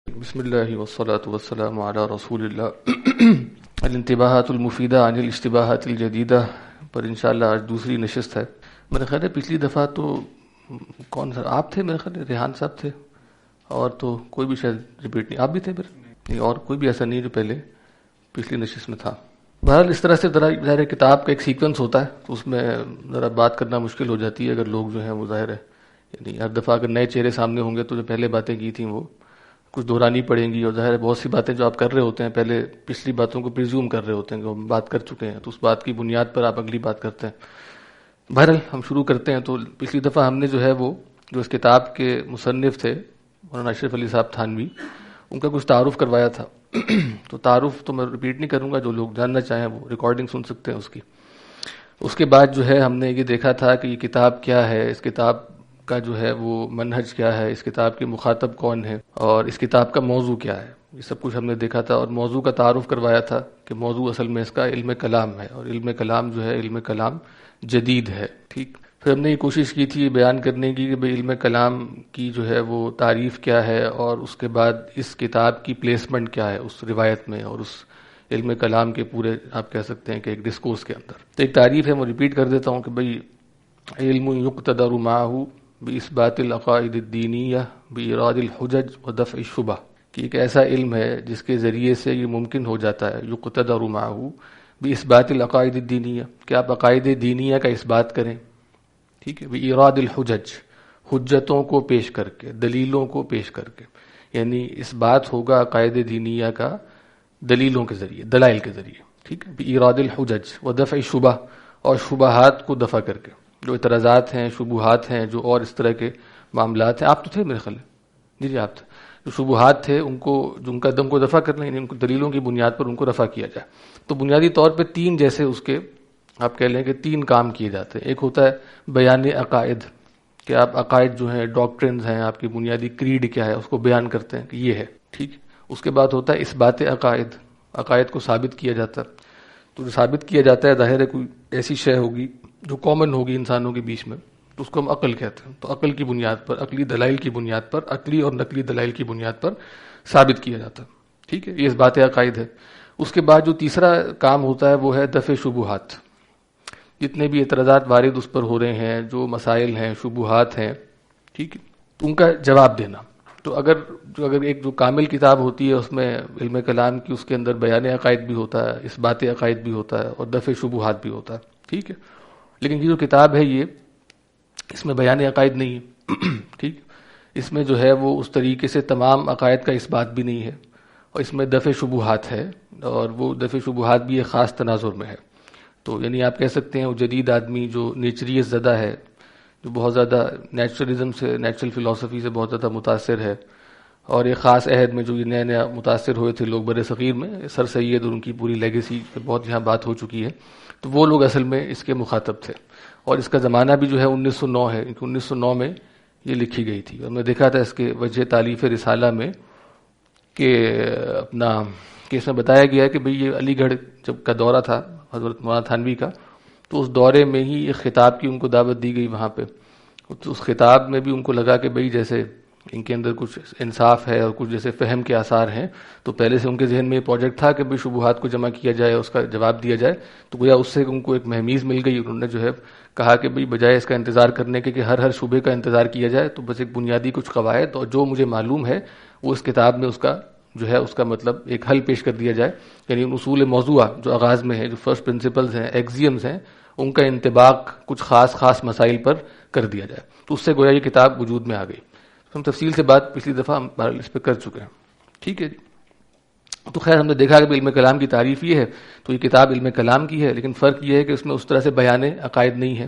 بسم اللہ والصلاة والسلام علی رسول اللہ. الانتباہات المفیدہ عن الاشتباہات الجدیدہ پر انشاءاللہ آج دوسری نشست ہے. میرے خیال ہے پچھلی دفعہ تو کون سر آپ تھے، میرے خیال ہے ریحان صاحب تھے، اور تو کوئی بھی شاید ریپیٹ نہیں. آپ بھی تھے پھر نہیں، اور کوئی بھی ایسا نہیں جو پہلے پچھلی نشست میں تھا. بہرحال اس طرح سے ظاہر کتاب کا ایک سیکوینس ہوتا ہے تو اس میں ذرا بات کرنا مشکل ہو جاتی ہے اگر لوگ جو ہیں وہ ظاہر ہے یعنی ہر دفعہ اگر نئے چہرے سامنے ہوں گے تو جو پہلے باتیں کی تھیں وہ کچھ دہرانی پڑیں گی، اور ظاہر ہے بہت سی باتیں جو آپ کر رہے ہوتے ہیں پہلے پچھلی باتوں کو پریزیوم کر رہے ہوتے ہیں کہ ہم بات کر چکے ہیں، تو اس بات کی بنیاد پر آپ اگلی بات کرتے ہیں. بہرحال ہم شروع کرتے ہیں. تو پچھلی دفعہ ہم نے جو ہے وہ جو اس کتاب کے مصنف تھے مولانا اشرف علی صاحب تھانوی، ان کا کچھ تعارف کروایا تھا. تو تعارف تو میں ریپیٹ نہیں کروں گا، جو لوگ جاننا چاہیں وہ ریکارڈنگ سن سکتے ہیں اس کی. اس کے بعد جو ہے ہم نے یہ دیکھا تھا کہ یہ کتاب کیا ہے، اس کتاب کا جو ہے وہ منہج کیا ہے، اس کتاب کے مخاطب کون ہے، اور اس کتاب کا موضوع کیا ہے. یہ سب کچھ ہم نے دیکھا تھا، اور موضوع کا تعارف کروایا تھا کہ موضوع اصل میں اس کا علم کلام ہے، اور علم کلام جو ہے علم کلام جدید ہے. ٹھیک. پھر ہم نے یہ کوشش کی تھی بیان کرنے کی کہ بھئی علم کلام کی جو ہے وہ تعریف کیا ہے، اور اس کے بعد اس کتاب کی پلیسمنٹ کیا ہے اس روایت میں اور اس علم کلام کے پورے آپ کہہ سکتے ہیں کہ ایک ڈسکورس کے اندر. تو ایک تعریف ہے، میں ریپیٹ کر دیتا ہوں کہ بھئی علم یقتدر معه بإثبات العقائد الدینیہ بإیراد الحجج ودفع الشبہ، کہ ایک ایسا علم ہے جس کے ذریعے سے یہ ممکن ہو جاتا ہے یقتدر معه بإثبات العقائد الدینیہ، کہ آپ عقائد دینیہ کا اثبات کریں. ٹھیک ہے. بإیراد الحجج، حجتوں کو پیش کر کے، دلیلوں کو پیش کر کے، یعنی اس بات ہوگا عقائد دینیہ کا دلیلوں کے ذریعے، دلائل کے ذریعے. ٹھیک ہے. بإیراد الحجج ودفع الشبہ، اور شبہات کو دفع کر کے، جو اعتراضات ہیں، شبہات ہیں، جو اور اس طرح کے معاملات ہیں. آپ تو تھے میرے خیال ہے، جی آپ تھے. جو شبہات تھے ان کو، جو ان کا دم کو دفع کرنا، یعنی ان کو دلیلوں کی بنیاد پر ان کو رفع کیا جائے. تو بنیادی طور پہ تین جیسے اس کے آپ کہہ لیں کہ تین کام کیے جاتے ہیں. ایک ہوتا ہے بیان عقائد، کہ آپ عقائد جو ہیں، ڈاکٹرنز ہیں، آپ کی بنیادی کریڈ کیا ہے اس کو بیان کرتے ہیں کہ یہ ہے. ٹھیک. اس کے بعد ہوتا ہے اثبات عقائد، عقائد کو ثابت کیا جاتا ہے. تو جو ثابت کیا جاتا ہے ظاہر ہے کوئی ایسی شے ہوگی جو کامن ہوگی انسانوں کے بیچ میں، تو اس کو ہم عقل کہتے ہیں. تو عقل کی بنیاد پر، عقلی دلائل کی بنیاد پر، عقلی اور نقلی دلائل کی بنیاد پر ثابت کیا جاتا ہے. ٹھیک ہے. یہ اس بات عقائد ہے. اس کے بعد جو تیسرا کام ہوتا ہے وہ ہے دفع شبہات. جتنے بھی اعتراضات وارد اس پر ہو رہے ہیں، جو مسائل ہیں، شبہات ہیں، ٹھیک ہے، تو ان کا جواب دینا. تو اگر ایک جو کامل کتاب ہوتی ہے اس میں علم کلام کی، اس کے اندر بیان عقائد بھی ہوتا ہے، اثبات عقائد بھی ہوتا ہے، اور دفع شبہات بھی ہوتا ہے. ٹھیک ہے. لیکن یہ جو کتاب ہے یہ، اس میں بیان عقائد نہیں ہے. ٹھیک. اس میں جو ہے وہ اس طریقے سے تمام عقائد کا اثبات بھی نہیں ہے، اور اس میں دفع شبہات ہے، اور وہ دفع شبہات بھی ایک خاص تناظر میں ہے. تو یعنی آپ کہہ سکتے ہیں وہ جدید آدمی جو نیچریت زدہ ہے، جو بہت زیادہ نیچرلزم سے، نیچرل فلسفی سے بہت زیادہ متاثر ہے، اور ایک خاص عہد میں جو یہ نئے نیا متاثر ہوئے تھے لوگ بر صغیر میں، سر سید اور ان کی پوری لیگیسی پہ بہت یہاں بات ہو چکی ہے. تو وہ لوگ اصل میں اس کے مخاطب تھے، اور اس کا زمانہ بھی جو ہے 1909 ہے، کیونکہ 1909 میں یہ لکھی گئی تھی. اور میں دیکھا تھا اس کے وجہ تالیف رسالہ میں کہ کہ اس میں بتایا گیا ہے کہ بھئی یہ علی گڑھ جب کا دورہ تھا حضرت مولانا تھانوی کا، تو اس دورے میں ہی ایک خطاب کی ان کو دعوت دی گئی وہاں پہ. تو اس خطاب میں بھی ان کو لگا کہ بھئی جیسے ان کے اندر کچھ انصاف ہے اور کچھ جیسے فہم کے آثار ہیں، تو پہلے سے ان کے ذہن میں یہ پروجیکٹ تھا کہ بھئی شبہات کو جمع کیا جائے، اس کا جواب دیا جائے. تو گویا اس سے ان کو ایک مہمیز مل گئی. انہوں نے جو ہے کہا کہ بھئی بجائے اس کا انتظار کرنے کے کہ ہر شبے کا انتظار کیا جائے، تو بس ایک بنیادی کچھ قواعد اور جو مجھے معلوم ہے وہ اس کتاب میں اس کا جو ہے اس کا مطلب ایک حل پیش کر دیا جائے. یعنی ان اصول موضوعہ جو آغاز میں ہے، جو فرسٹ پرنسپلز ہیں، ایکزیمز ہیں، ان کا انطباق کچھ خاص مسائل پر کر دیا جائے. تو اس سے گویا یہ کتاب وجود میں آ گئی. ہم تفصیل سے بات پچھلی دفعہ ہم اس پہ کر چکے ہیں. ٹھیک ہے جی. تو خیر ہم نے دیکھا کہ علم کلام کی تعریف یہ ہے، تو یہ کتاب علم کلام کی ہے، لیکن فرق یہ ہے کہ اس میں اس طرح سے بیان عقائد نہیں ہے.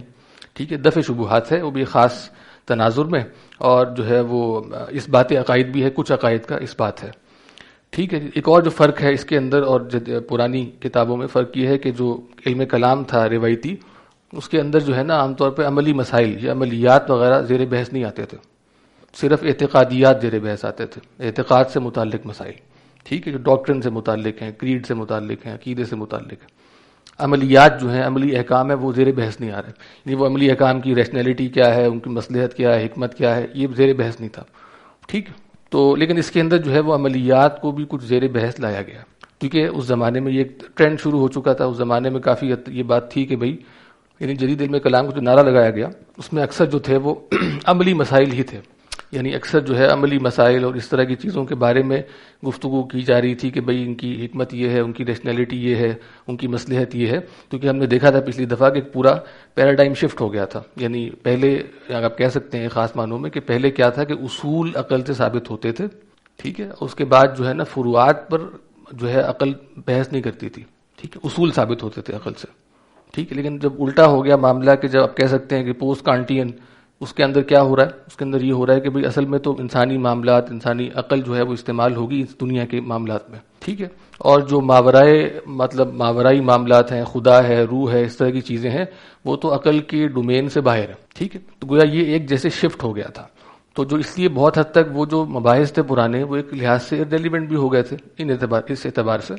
ٹھیک ہے. دفع شبہات ہے، وہ بھی خاص تناظر میں، اور جو ہے وہ اس بات عقائد بھی ہے، کچھ عقائد کا اس بات ہے. ٹھیک ہے. ایک اور جو فرق ہے اس کے اندر اور پرانی کتابوں میں فرق یہ ہے کہ جو علم کلام تھا روایتی، اس کے اندر جو ہے نا عام طور پہ عملی مسائل یا عملیات وغیرہ زیر بحث نہیں آتے تھے، صرف اعتقادیات زیر بحث آتے تھے، اعتقاد سے متعلق مسائل. ٹھیک ہے. جو ڈاکٹرن سے متعلق ہیں، کریڈ سے متعلق ہیں، عقیدے سے متعلق ہیں. عملیات جو ہیں، عملی احکام ہے، وہ زیر بحث نہیں آ رہے. یعنی وہ عملی احکام کی ریشنلٹی کیا ہے، ان کی مصلحت کیا ہے، حکمت کیا ہے، یہ زیر بحث نہیں تھا. ٹھیک ہے. تو لیکن اس کے اندر جو ہے وہ عملیات کو بھی کچھ زیر بحث لایا گیا، کیونکہ اس زمانے میں یہ ایک ٹرینڈ شروع ہو چکا تھا. اس زمانے میں کافی یہ بات تھی کہ بھئی یعنی جدید علم کلام کو جو نعرہ لگایا گیا اس میں اکثر جو تھے وہ عملی مسائل ہی تھے. یعنی اکثر جو ہے عملی مسائل اور اس طرح کی چیزوں کے بارے میں گفتگو کی جا رہی تھی کہ بھئی ان کی حکمت یہ ہے، ان کی ریشنلٹی یہ ہے، ان کی مصلحت یہ ہے. کیونکہ ہم نے دیکھا تھا پچھلی دفعہ کہ ایک پورا پیراڈائم شفٹ ہو گیا تھا. یعنی پہلے آپ کہہ سکتے ہیں خاص معنوں میں کہ پہلے کیا تھا کہ اصول عقل سے ثابت ہوتے تھے، ٹھیک ہے. اس کے بعد جو ہے نا فروعات پر جو ہے عقل بحث نہیں کرتی تھی، ٹھیک ہے، اصول ثابت ہوتے تھے عقل سے، ٹھیک ہے. لیکن جب الٹا ہو گیا معاملہ کہ جب آپ کہہ سکتے ہیں کہ پوسٹ کانٹین، اس کے اندر کیا ہو رہا ہے؟ اس کے اندر یہ ہو رہا ہے کہ بھئی اصل میں تو انسانی معاملات، انسانی عقل جو ہے وہ استعمال ہوگی اس دنیا کے معاملات میں، ٹھیک ہے. اور جو ماورائی معاملات ہیں، خدا ہے، روح ہے، اس طرح کی چیزیں ہیں، وہ تو عقل کے ڈومین سے باہر ہے، ٹھیک ہے. تو گویا یہ ایک جیسے شفٹ ہو گیا تھا. تو جو اس لیے بہت حد تک وہ جو مباحث تھے پرانے وہ ایک لحاظ سے ریلیونٹ بھی ہو گئے تھے اس اعتبار سے.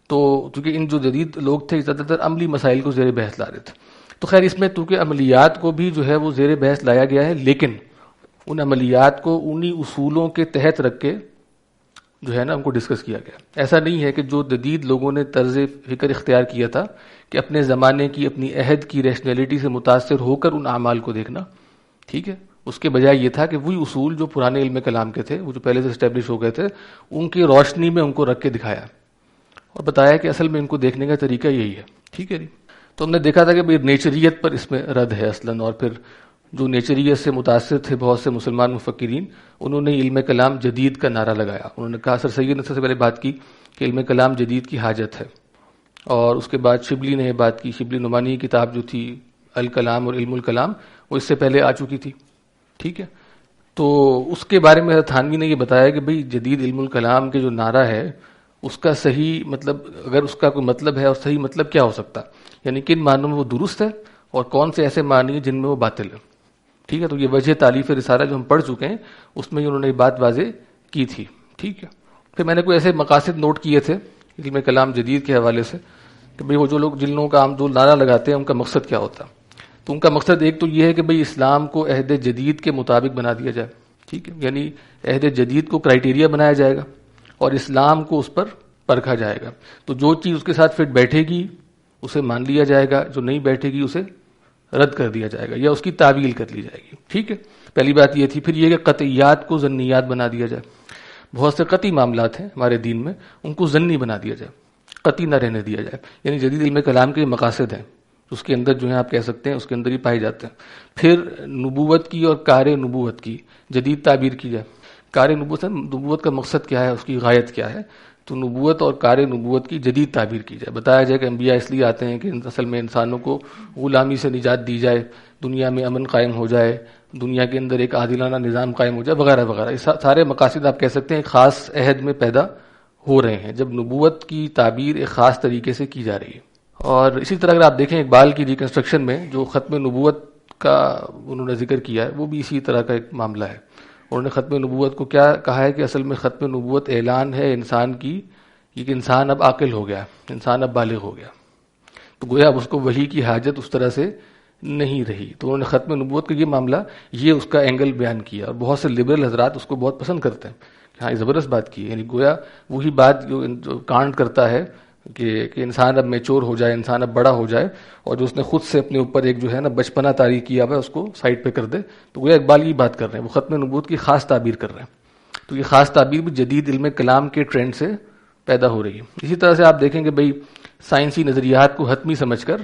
تو چونکہ ان جو جدید لوگ تھے زیادہ تر عملی مسائل کو زیر بحث لا رہے تھے. تو خیر اس میں چونکہ عملیات کو بھی جو ہے وہ زیر بحث لایا گیا ہے، لیکن ان عملیات کو انہی اصولوں کے تحت رکھ کے جو ہے نا ان کو ڈسکس کیا گیا. ایسا نہیں ہے کہ جو جدید لوگوں نے طرز فکر اختیار کیا تھا کہ اپنے زمانے کی، اپنی عہد کی ریشنلٹی سے متاثر ہو کر ان اعمال کو دیکھنا، ٹھیک ہے. اس کے بجائے یہ تھا کہ وہی اصول جو پرانے علم کلام کے تھے، وہ جو پہلے سے اسٹیبلش ہو گئے تھے، ان کی روشنی میں ان کو رکھ کے دکھایا اور بتایا کہ اصل میں ان کو دیکھنے کا طریقہ یہی ہے، ٹھیک ہے جی. تو ہم نے دیکھا تھا کہ نیچریت پر اس میں رد ہے اصلاً، اور پھر جو نیچریت سے متاثر تھے بہت سے مسلمان مفکرین، انہوں نے علم کلام جدید کا نعرہ لگایا. انہوں نے کہا، سر سید نے سب سے پہلے بات کی کہ علم کلام جدید کی حاجت ہے. اور اس کے بعد شبلی نے یہ بات کی، شبلی نعمانی کی کتاب جو تھی الکلام اور علم الکلام، وہ اس سے پہلے آ چکی تھی، ٹھیک ہے. تو اس کے بارے میں تھانوی نے یہ بتایا کہ بھئی جدید علم الکلام کے جو نعرہ ہے اس کا صحیح مطلب، اگر اس کا کوئی مطلب ہے اور صحیح مطلب کیا ہو سکتا، یعنی کن معنوں میں وہ درست ہے اور کون سے ایسے معنی ہیں جن میں وہ باطل ہے، ٹھیک ہے. تو یہ وجہ تالیف رسالہ جو ہم پڑھ چکے ہیں اس میں انہوں نے یہ بات واضح کی تھی، ٹھیک ہے. پھر میں نے کوئی ایسے مقاصد نوٹ کیے تھے علم کلام جدید کے حوالے سے کہ بھئی وہ جو لوگ، جن لوگوں کا عام جو نعرہ لگاتے ہیں، ان کا مقصد کیا ہوتا. تو ان کا مقصد ایک تو یہ ہے کہ بھئی اسلام کو عہد جدید کے مطابق بنا دیا جائے، ٹھیک ہے. یعنی عہد جدید کو کرائیٹیریا بنایا جائے گا اور اسلام کو اس پر پرکھا جائے گا. تو جو چیز اس کے ساتھ فٹ بیٹھے گی اسے مان لیا جائے گا، جو نہیں بیٹھے گی اسے رد کر دیا جائے گا یا اس کی تعویل کر لی جائے گی، ٹھیک ہے. پہلی بات یہ تھی. پھر یہ کہ قطعیات کو ظنیات بنا دیا جائے. بہت سے قطعی معاملات ہیں ہمارے دین میں، ان کو ظنی بنا دیا جائے، قطعی نہ رہنے دیا جائے. یعنی جدید علم کلام کے مقاصد ہیں اس کے اندر جو ہے آپ کہہ سکتے ہیں اس کے اندر ہی پائے جاتے ہیں. پھر نبوت کی اور کار نبوت کی جدید تعبیر کی جائے. کار نبوت کا مقصد کیا ہے، اس کی غایت کیا ہے. تو نبوت اور کار نبوت کی جدید تعبیر کی جائے. بتایا جائے کہ انبیاء اس لیے آتے ہیں کہ اصل میں انسانوں کو غلامی سے نجات دی جائے، دنیا میں امن قائم ہو جائے، دنیا کے اندر ایک عادلانہ نظام قائم ہو جائے، وغیرہ وغیرہ. یہ سارے مقاصد آپ کہہ سکتے ہیں ایک خاص عہد میں پیدا ہو رہے ہیں جب نبوت کی تعبیر ایک خاص طریقے سے کی جا رہی ہے. اور اسی طرح اگر آپ دیکھیں اقبال کی ریکنسٹرکشن میں جو ختم نبوت کا انہوں نے ذکر کیا ہے، وہ بھی اسی طرح کا ایک معاملہ ہے. انہوں نے ختم نبوت کو کیا کہا ہے کہ اصل میں ختم نبوت اعلان ہے انسان کی، یہ کہ انسان اب عاقل ہو گیا، انسان اب بالغ ہو گیا. تو گویا اب اس کو وحی کی حاجت اس طرح سے نہیں رہی. تو انہوں نے ختم نبوت کا یہ معاملہ، یہ اس کا اینگل بیان کیا. اور بہت سے لبرل حضرات اس کو بہت پسند کرتے ہیں کہ ہاں یہ زبردست بات کی. یعنی گویا وہی بات جو کانٹ کرتا ہے کہ انسان اب میچور ہو جائے، انسان اب بڑا ہو جائے، اور جو اس نے خود سے اپنے اوپر ایک جو ہے نا بچپنا طاری کیا ہوا ہے اس کو سائڈ پہ کر دے. تو گویا اقبال یہ بات کر رہے ہیں، وہ ختم نبوت کی خاص تعبیر کر رہے ہیں. تو یہ خاص تعبیر بھی جدید علم کلام کے ٹرینڈ سے پیدا ہو رہی ہے. اسی طرح سے آپ دیکھیں کہ بھئی سائنسی نظریات کو حتمی سمجھ کر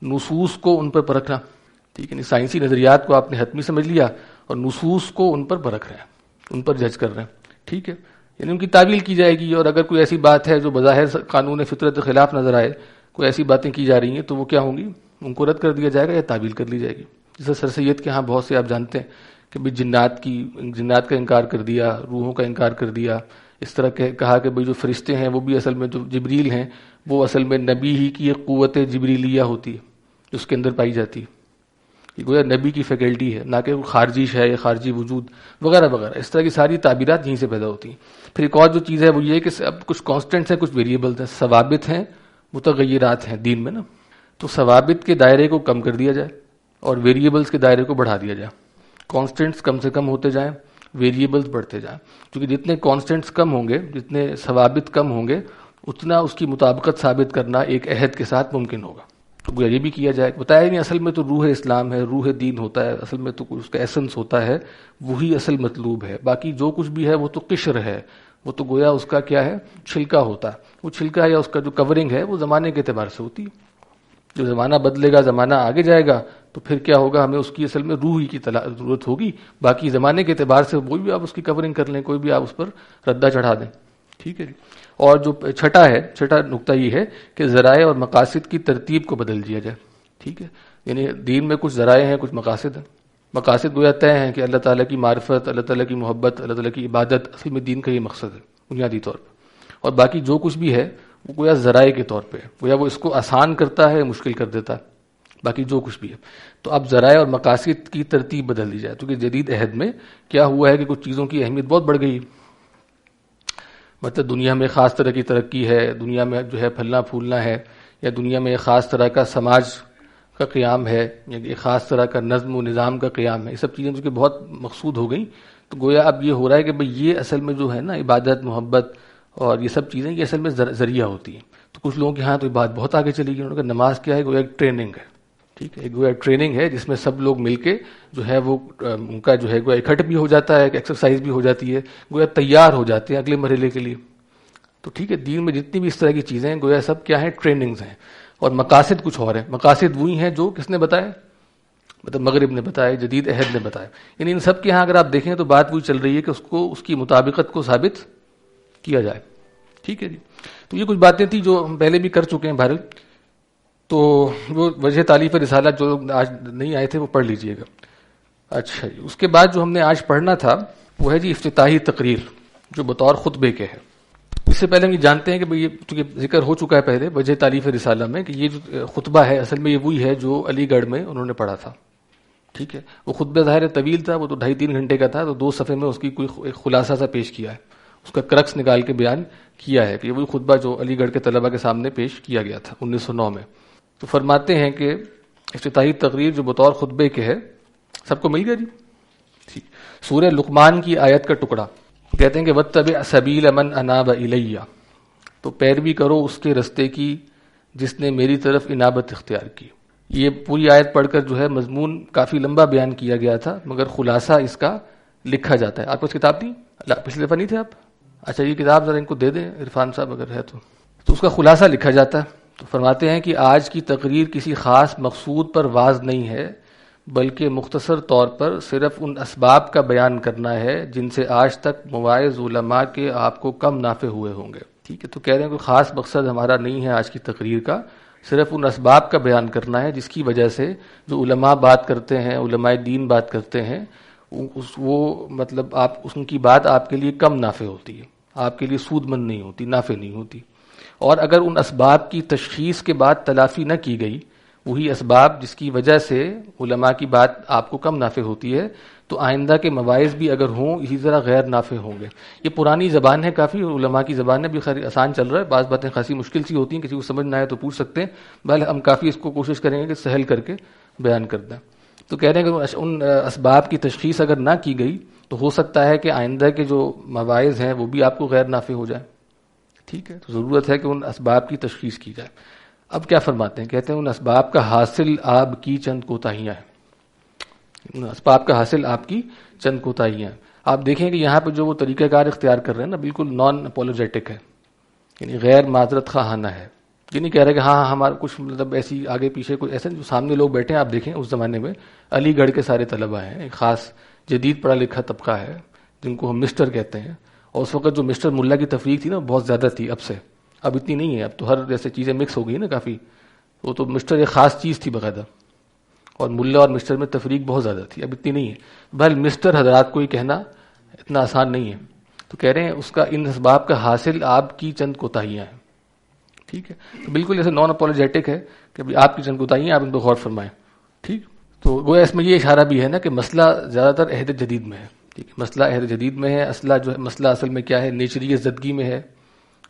نصوص کو ان پر پرکھنا، ٹھیک ہے. سائنسی نظریات کو آپ نے حتمی سمجھ لیا اور نصوص کو ان پر پرکھ رہے ہیں، ان پر جج کر رہے ہیں، ٹھیک ہے. یعنی ان کی تعویل کی جائے گی، اور اگر کوئی ایسی بات ہے جو بظاہر قانون فطرت کے خلاف نظر آئے، کوئی ایسی باتیں کی جا رہی ہیں، تو وہ کیا ہوں گی، ان کو رد کر دیا جائے گا یا تعویل کر لی جائے گی. جیسے سر سید کے ہاں بہت سے آپ جانتے ہیں کہ بھی جنات کا انکار کر دیا، روحوں کا انکار کر دیا. اس طرح کہا کہ بھئی جو فرشتے ہیں وہ بھی اصل میں جو جبریل ہیں وہ اصل میں نبی ہی کی ایک قوت جبریلیہ ہوتی ہے جو اس کے اندر پائی جاتی ہے. یہ گویا نبی کی فیکلٹی ہے، نہ کہ خارجی ہے یا خارجی وجود وغیرہ وغیرہ. اس طرح کی ساری تعبیرات یہیں سے پیدا ہوتی ہیں. پھر ایک اور جو چیز ہے وہ یہ ہے کہ اب کچھ کانسٹنٹس ہیں، کچھ ویریبلس ہیں، ثوابت ہیں، متغیرات ہیں دین میں نا. تو ثوابت کے دائرے کو کم کر دیا جائے اور ویریبلس کے دائرے کو بڑھا دیا جائے. کانسٹنٹس کم سے کم ہوتے جائیں ویریبلز بڑھتے جائیں، کیونکہ جتنے کانسٹنٹس کم ہوں گے، جتنے ثوابت کم ہوں گے، اتنا اس کی مطابقت ثابت کرنا ایک عہد کے ساتھ ممکن ہوگا۔ تو یہ بھی کیا جائے، بتایا نہیں اصل میں تو روح اسلام ہے، روح دین ہوتا ہے، اصل میں تو اس کا ایسنس ہوتا ہے، وہی اصل مطلوب ہے، باقی جو کچھ بھی ہے وہ تو قشر ہے، وہ تو گویا اس کا کیا ہے، چھلکا ہوتا ہے، وہ چھلکا یا اس کا جو کورنگ ہے وہ زمانے کے اعتبار سے ہوتی ہے۔ جو زمانہ بدلے گا، زمانہ آگے جائے گا، تو پھر کیا ہوگا، ہمیں اس کی اصل میں روح ہی کی ضرورت ہوگی، باقی زمانے کے اعتبار سے کوئی بھی آپ اس کی کورنگ کر لیں، کوئی بھی آپ اس پر ردہ چڑھا دیں، ٹھیک ہے جی۔ اور جو چھٹا نقطہ یہ ہے کہ ذرائع اور مقاصد کی ترتیب کو بدل دیا جائے، ٹھیک ہے، یعنی دین میں کچھ ذرائع ہیں، کچھ مقاصد ہیں۔ مقاصد گویا طے ہیں کہ اللہ تعالیٰ کی معرفت، اللہ تعالیٰ کی محبت، اللہ تعالیٰ کی عبادت، اصل میں دین کا یہ مقصد ہے بنیادی طور پر، اور باقی جو کچھ بھی ہے وہ گویا ذرائع کے طور پہ ہے، گویا وہ اس کو آسان کرتا ہے، مشکل کر دیتا ہے، باقی جو کچھ بھی ہے۔ تو اب ذرائع اور مقاصد کی ترتیب بدل دی جائے، کیونکہ جدید عہد میں کیا ہوا ہے کہ کچھ چیزوں کی اہمیت بہت بڑھ گئی، مطلب دنیا میں خاص طرح کی ترقی ہے، دنیا میں جو ہے پھلنا پھولنا ہے، یا دنیا میں ایک خاص طرح کا سماج کا قیام ہے، یا ایک خاص طرح کا نظم و نظام کا قیام ہے، یہ سب چیزیں جو کہ بہت مقصود ہو گئیں، تو گویا اب یہ ہو رہا ہے کہ بھئی یہ اصل میں جو ہے نا عبادت، محبت اور یہ سب چیزیں یہ اصل میں ذریعہ ہوتی ہیں۔ تو کچھ لوگوں کے ہاں تو یہ بات بہت آگے چلی گئی، انہوں نے کہا نماز کیا ہے، گویا ایک ٹریننگ ہے، ٹھیک ہے، گویا ٹریننگ ہے جس میں سب لوگ مل کے جو ہے وہ ان کا جو ہے گویا اکٹھ بھی ہو جاتا ہے، ایکسرسائز بھی ہو جاتی ہے، گویا تیار ہو جاتے ہیں اگلے مرحلے کے لیے۔ تو ٹھیک ہے، دین میں جتنی بھی اس طرح کی چیزیں ہیں گویا سب کیا ہیں، ٹریننگز ہیں، اور مقاصد کچھ اور ہیں۔ مقاصد وہی ہیں جو کس نے بتایا، مطلب مغرب نے بتایا، جدید عہد نے بتایا، یعنی ان سب کے ہاں اگر آپ دیکھیں تو بات وہی چل رہی ہے کہ اس کو اس کی مطابقت کو ثابت کیا جائے، ٹھیک ہے جی۔ تو یہ کچھ باتیں تھیں جو ہم پہلے بھی کر چکے ہیں بہرحال، تو وہ وجہ تالیف رسالہ جو لوگ آج نہیں آئے تھے وہ پڑھ لیجئے گا۔ اچھا جی، اس کے بعد جو ہم نے آج پڑھنا تھا وہ ہے جی افتتاحی تقریر جو بطور خطبے کے ہے۔ اس سے پہلے ہم یہ جانتے ہیں کہ یہ چونکہ ذکر ہو چکا ہے پہلے وجہ تالیف رسالہ میں کہ یہ جو خطبہ ہے اصل میں یہ وہی ہے جو علی گڑھ میں انہوں نے پڑھا تھا، ٹھیک ہے۔ وہ خطبہ ظاہر طویل تھا، وہ تو 2.5-3 گھنٹے کا تھا، تو 2 صفحے میں اس کی کوئی ایک خلاصہ سا پیش کیا ہے، اس کا کرکس نکال کے بیان کیا ہے کہ یہ وہی خطبہ جو علی گڑھ کے طلبہ کے سامنے پیش کیا گیا تھا 1909 میں۔ تو فرماتے ہیں کہ افتتاحی تقریر جو بطور خطبے کے ہے، سب کو مل گیا جی، ٹھیک۔ سورہ لقمان کی آیت کا ٹکڑا، کہتے ہیں کہ وَاتَّبِعْ سَبِيلَ مَنْ أَنَابَ إِلَيَّ، تو پیروی کرو اس کے رستے کی جس نے میری طرف انابت اختیار کی۔ یہ پوری آیت پڑھ کر جو ہے مضمون کافی لمبا بیان کیا گیا تھا، مگر خلاصہ اس کا لکھا جاتا ہے۔ آپ کو اس کتاب نہیں، پچھلی دفعہ نہیں تھے آپ؟ اچھا یہ کتاب ذرا ان کو دے دیں عرفان صاحب اگر ہے تو اس کا خلاصہ لکھا جاتا ہے۔ تو فرماتے ہیں کہ آج کی تقریر کسی خاص مقصود پر واز نہیں ہے، بلکہ مختصر طور پر صرف ان اسباب کا بیان کرنا ہے جن سے آج تک مواعظ علماء کے آپ کو کم نافع ہوئے ہوں گے، ٹھیک ہے۔ تو کہہ رہے ہیں کوئی خاص مقصد ہمارا نہیں ہے آج کی تقریر کا، صرف ان اسباب کا بیان کرنا ہے جس کی وجہ سے جو علماء بات کرتے ہیں، علماء دین بات کرتے ہیں، وہ مطلب ان کی بات آپ کے لیے کم نافع ہوتی ہے، آپ کے لیے سود مند نہیں ہوتی، نافع نہیں ہوتی۔ اور اگر ان اسباب کی تشخیص کے بعد تلافی نہ کی گئی، وہی اسباب جس کی وجہ سے علماء کی بات آپ کو کم نافع ہوتی ہے، تو آئندہ کے مواعظ بھی اگر ہوں اسی طرح غیر نافع ہوں گے۔ یہ پرانی زبان ہے کافی، اور علماء کی زبان ہے بھی خیر آسان چل رہا ہے، بعض باتیں خاصی مشکل سی ہوتی ہیں، کسی کو سمجھ نہ آئے تو پوچھ سکتے ہیں، بہرحال ہم کافی اس کو کوشش کریں گے کہ سہل کر کے بیان کر دیں۔ تو کہہ رہے ہیں کہ ان اسباب کی تشخیص اگر نہ کی گئی تو ہو سکتا ہے کہ آئندہ کے جو مواعظ ہیں وہ بھی آپ کو غیر نافع ہو جائیں، ٹھیک ہے۔ تو ضرورت ہے کہ ان اسباب کی تشخیص کی جائے۔ اب کیا فرماتے ہیں، کہتے ہیں ان اسباب کا حاصل آپ کی چند کوتاہیاں ہیں، ان اسباب کا حاصل آپ کی چند کوتاہیاں ہیں۔ آپ دیکھیں کہ یہاں پہ جو وہ طریقہ کار اختیار کر رہے ہیں نا، بالکل نان اپولوجیٹک ہے، یعنی غیر معذرت خواہانہ ہے۔ یہ نہیں کہہ رہے کہ ہاں ہمارا کچھ مطلب ایسی آگے پیچھے کچھ ایسے جو سامنے لوگ بیٹھے ہیں، آپ دیکھیں اس زمانے میں علی گڑھ کے سارے طلبہ ہیں، ایک خاص جدید پڑھا لکھا طبقہ ہے جن کو ہم مسٹر کہتے ہیں، اور اس وقت جو مسٹر ملا کی تفریق تھی نا بہت زیادہ تھی اب سے، اب اتنی نہیں ہے، اب تو ہر جیسے چیزیں مکس ہو گئی نا کافی، وہ تو مسٹر ایک خاص چیز تھی باقاعدہ، اور ملا اور مسٹر میں تفریق بہت زیادہ تھی، اب اتنی نہیں ہے۔ بہرحال مسٹر حضرات کو ہی کہنا اتنا آسان نہیں ہے، تو کہہ رہے ہیں اس کا ان اسباب کا حاصل آپ کی چند کوتاہیاں ہیں، ٹھیک ہے۔ تو بالکل ایسے نان اپولوجیٹک ہے کہ آپ کی چند کوتاہیاں آپ ان پہ غور فرمائیں، ٹھیک۔ تو گویا اس میں یہ اشارہ بھی ہے نا کہ مسئلہ زیادہ تر عہد جدید میں ہے، ٹھیک ہے، مسئلہ عہد جدید میں ہے، مسئلہ اصل میں کیا ہے، نیچریت زدگی میں ہے،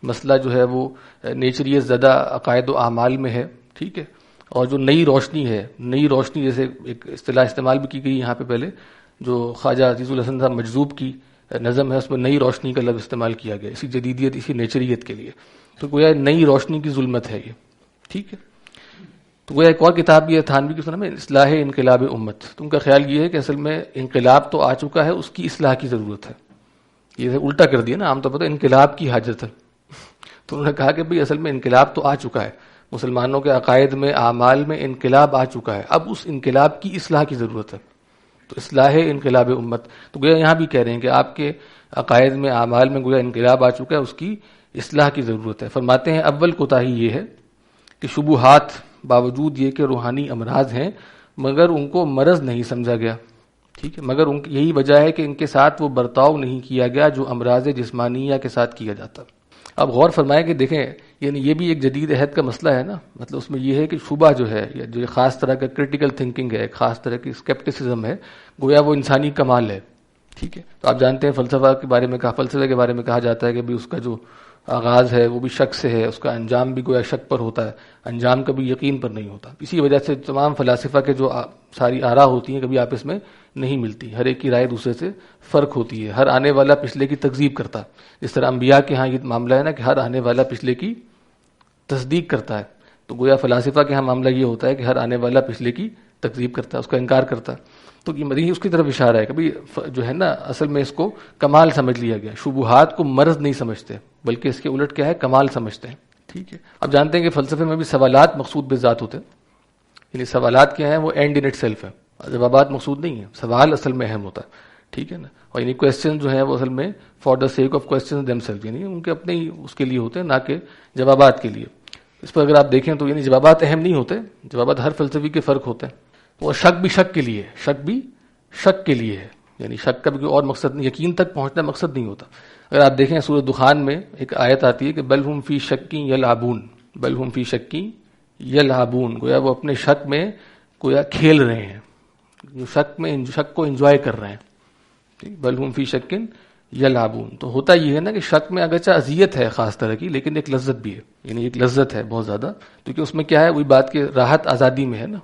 مسئلہ جو ہے وہ نیچریت زدہ عقائد و اعمال میں ہے، ٹھیک ہے۔ اور جو نئی روشنی ہے، نئی روشنی جیسے ایک اصطلاح استعمال بھی کی گئی یہاں پہ پہلے، جو خواجہ عزیز الحسن صاحب مجذوب کی نظم ہے اس میں نئی روشنی کا لفظ استعمال کیا گیا، اسی جدیدیت، اسی نیچریت کے لیے. تو گویا نئی روشنی کی ظلمت ہے یہ. ٹھیک ہے. تو گویا ایک اور کتاب بھی ہے تھانوی کی، اس کا نام ہے اصلاح انقلاب امت. تو ان کا خیال یہ ہے کہ اصل میں انقلاب تو آ چکا ہے، اس کی اصلاح کی ضرورت ہے. یہ الٹا کر دیا نا، عام طور پر انقلاب کی حاجت ہے. تو انہوں نے کہا کہ بھئی اصل میں انقلاب تو آ چکا ہے، مسلمانوں کے عقائد میں، اعمال میں انقلاب آ چکا ہے، اب اس انقلاب کی اصلاح کی ضرورت ہے. تو اصلاح انقلاب امت. تو گویا یہاں بھی کہہ رہے ہیں کہ آپ کے عقائد میں، اعمال میں گویا انقلاب آ چکا ہے، اس کی اصلاح کی ضرورت ہے. فرماتے ہیں اول کوتاہی یہ ہے کہ شبہات باوجود یہ کہ روحانی امراض ہیں مگر ان کو مرض نہیں سمجھا گیا. ٹھیک ہے. مگر یہی وجہ ہے کہ ان کے ساتھ وہ برتاؤ نہیں کیا گیا جو امراض جسمانیہ کے ساتھ کیا جاتا. اب غور فرمائیں کہ دیکھیں، یعنی یہ بھی ایک جدید عہد کا مسئلہ ہے نا. مطلب اس میں یہ ہے کہ شبہ جو ہے، یا جو خاص طرح کا کرٹیکل تھنکنگ ہے، ایک خاص طرح کی اسکیپٹسزم ہے، گویا وہ انسانی کمال ہے. ٹھیک ہے. تو آپ جانتے ہیں فلسفے کے بارے میں کہا جاتا ہے کہ بھی اس کا جو آغاز ہے وہ بھی شک سے ہے، اس کا انجام بھی گویا شک پر ہوتا ہے، انجام کبھی یقین پر نہیں ہوتا. اسی وجہ سے تمام فلاسفہ کے جو ساری آراء ہوتی ہیں کبھی آپس میں نہیں ملتی، ہر ایک کی رائے دوسرے سے فرق ہوتی ہے. ہر آنے والا پچھلے کی تکذیب کرتا ہے، جس طرح انبیاء کے ہاں یہ معاملہ ہے نا کہ ہر آنے والا پچھلے کی تصدیق کرتا ہے. تو گویا فلاسفہ کے ہاں معاملہ یہ ہوتا ہے کہ ہر آنے والا پچھلے کی تکذیب کرتا ہے، اس کا انکار کرتا ہے. تو یہ مدنی اس کی طرف اشارہ ہے کہ بھئی جو ہے نا اصل میں اس کو کمال سمجھ لیا گیا. شبہات کو مرض نہیں سمجھتے بلکہ اس کے الٹ کیا ہے، کمال سمجھتے ہیں. ٹھیک ہے. اب جانتے ہیں کہ فلسفے میں بھی سوالات مقصود بذات ہوتے ہیں. یعنی سوالات کیا ہیں، وہ اینڈ ان اٹ سیلف ہے، جوابات مقصود نہیں ہیں. سوال اصل میں اہم ہوتا ہے. ٹھیک ہے نا. اور یعنی کویسچن جو ہیں وہ اصل میں for the sake of question them self, یعنی ان کے اپنے ہی اس کے لیے ہوتے ہیں، نہ کہ جوابات کے لیے. اس پر اگر آپ دیکھیں تو یعنی جوابات اہم نہیں ہوتے، جوابات ہر فلسفی کے فرق ہوتے ہیں. اور شک بھی شک کے لیے ہے، شک بھی شک کے لیے ہے. یعنی شک کا بھی کوئی اور مقصد نہیں، یقین تک پہنچنا مقصد نہیں ہوتا. اگر آپ دیکھیں سورۃ دخان میں ایک آیت آتی ہے کہ بل ہم فی شک یلعبون، بل ہم فی شک یلعبون، گویا وہ اپنے شک میں گویا کھیل رہے ہیں، جو شک کو انجوائے کر رہے ہیں. بل ہم فی شک یلعبون. تو ہوتا یہ ہے نا کہ شک میں اگرچہ اذیت ہے خاص طرح کی، لیکن ایک لذت بھی ہے. یعنی ایک لذت ہے بہت زیادہ، کیونکہ اس میں کیا ہے، وہی بات کہ راحت آزادی میں ہے نا،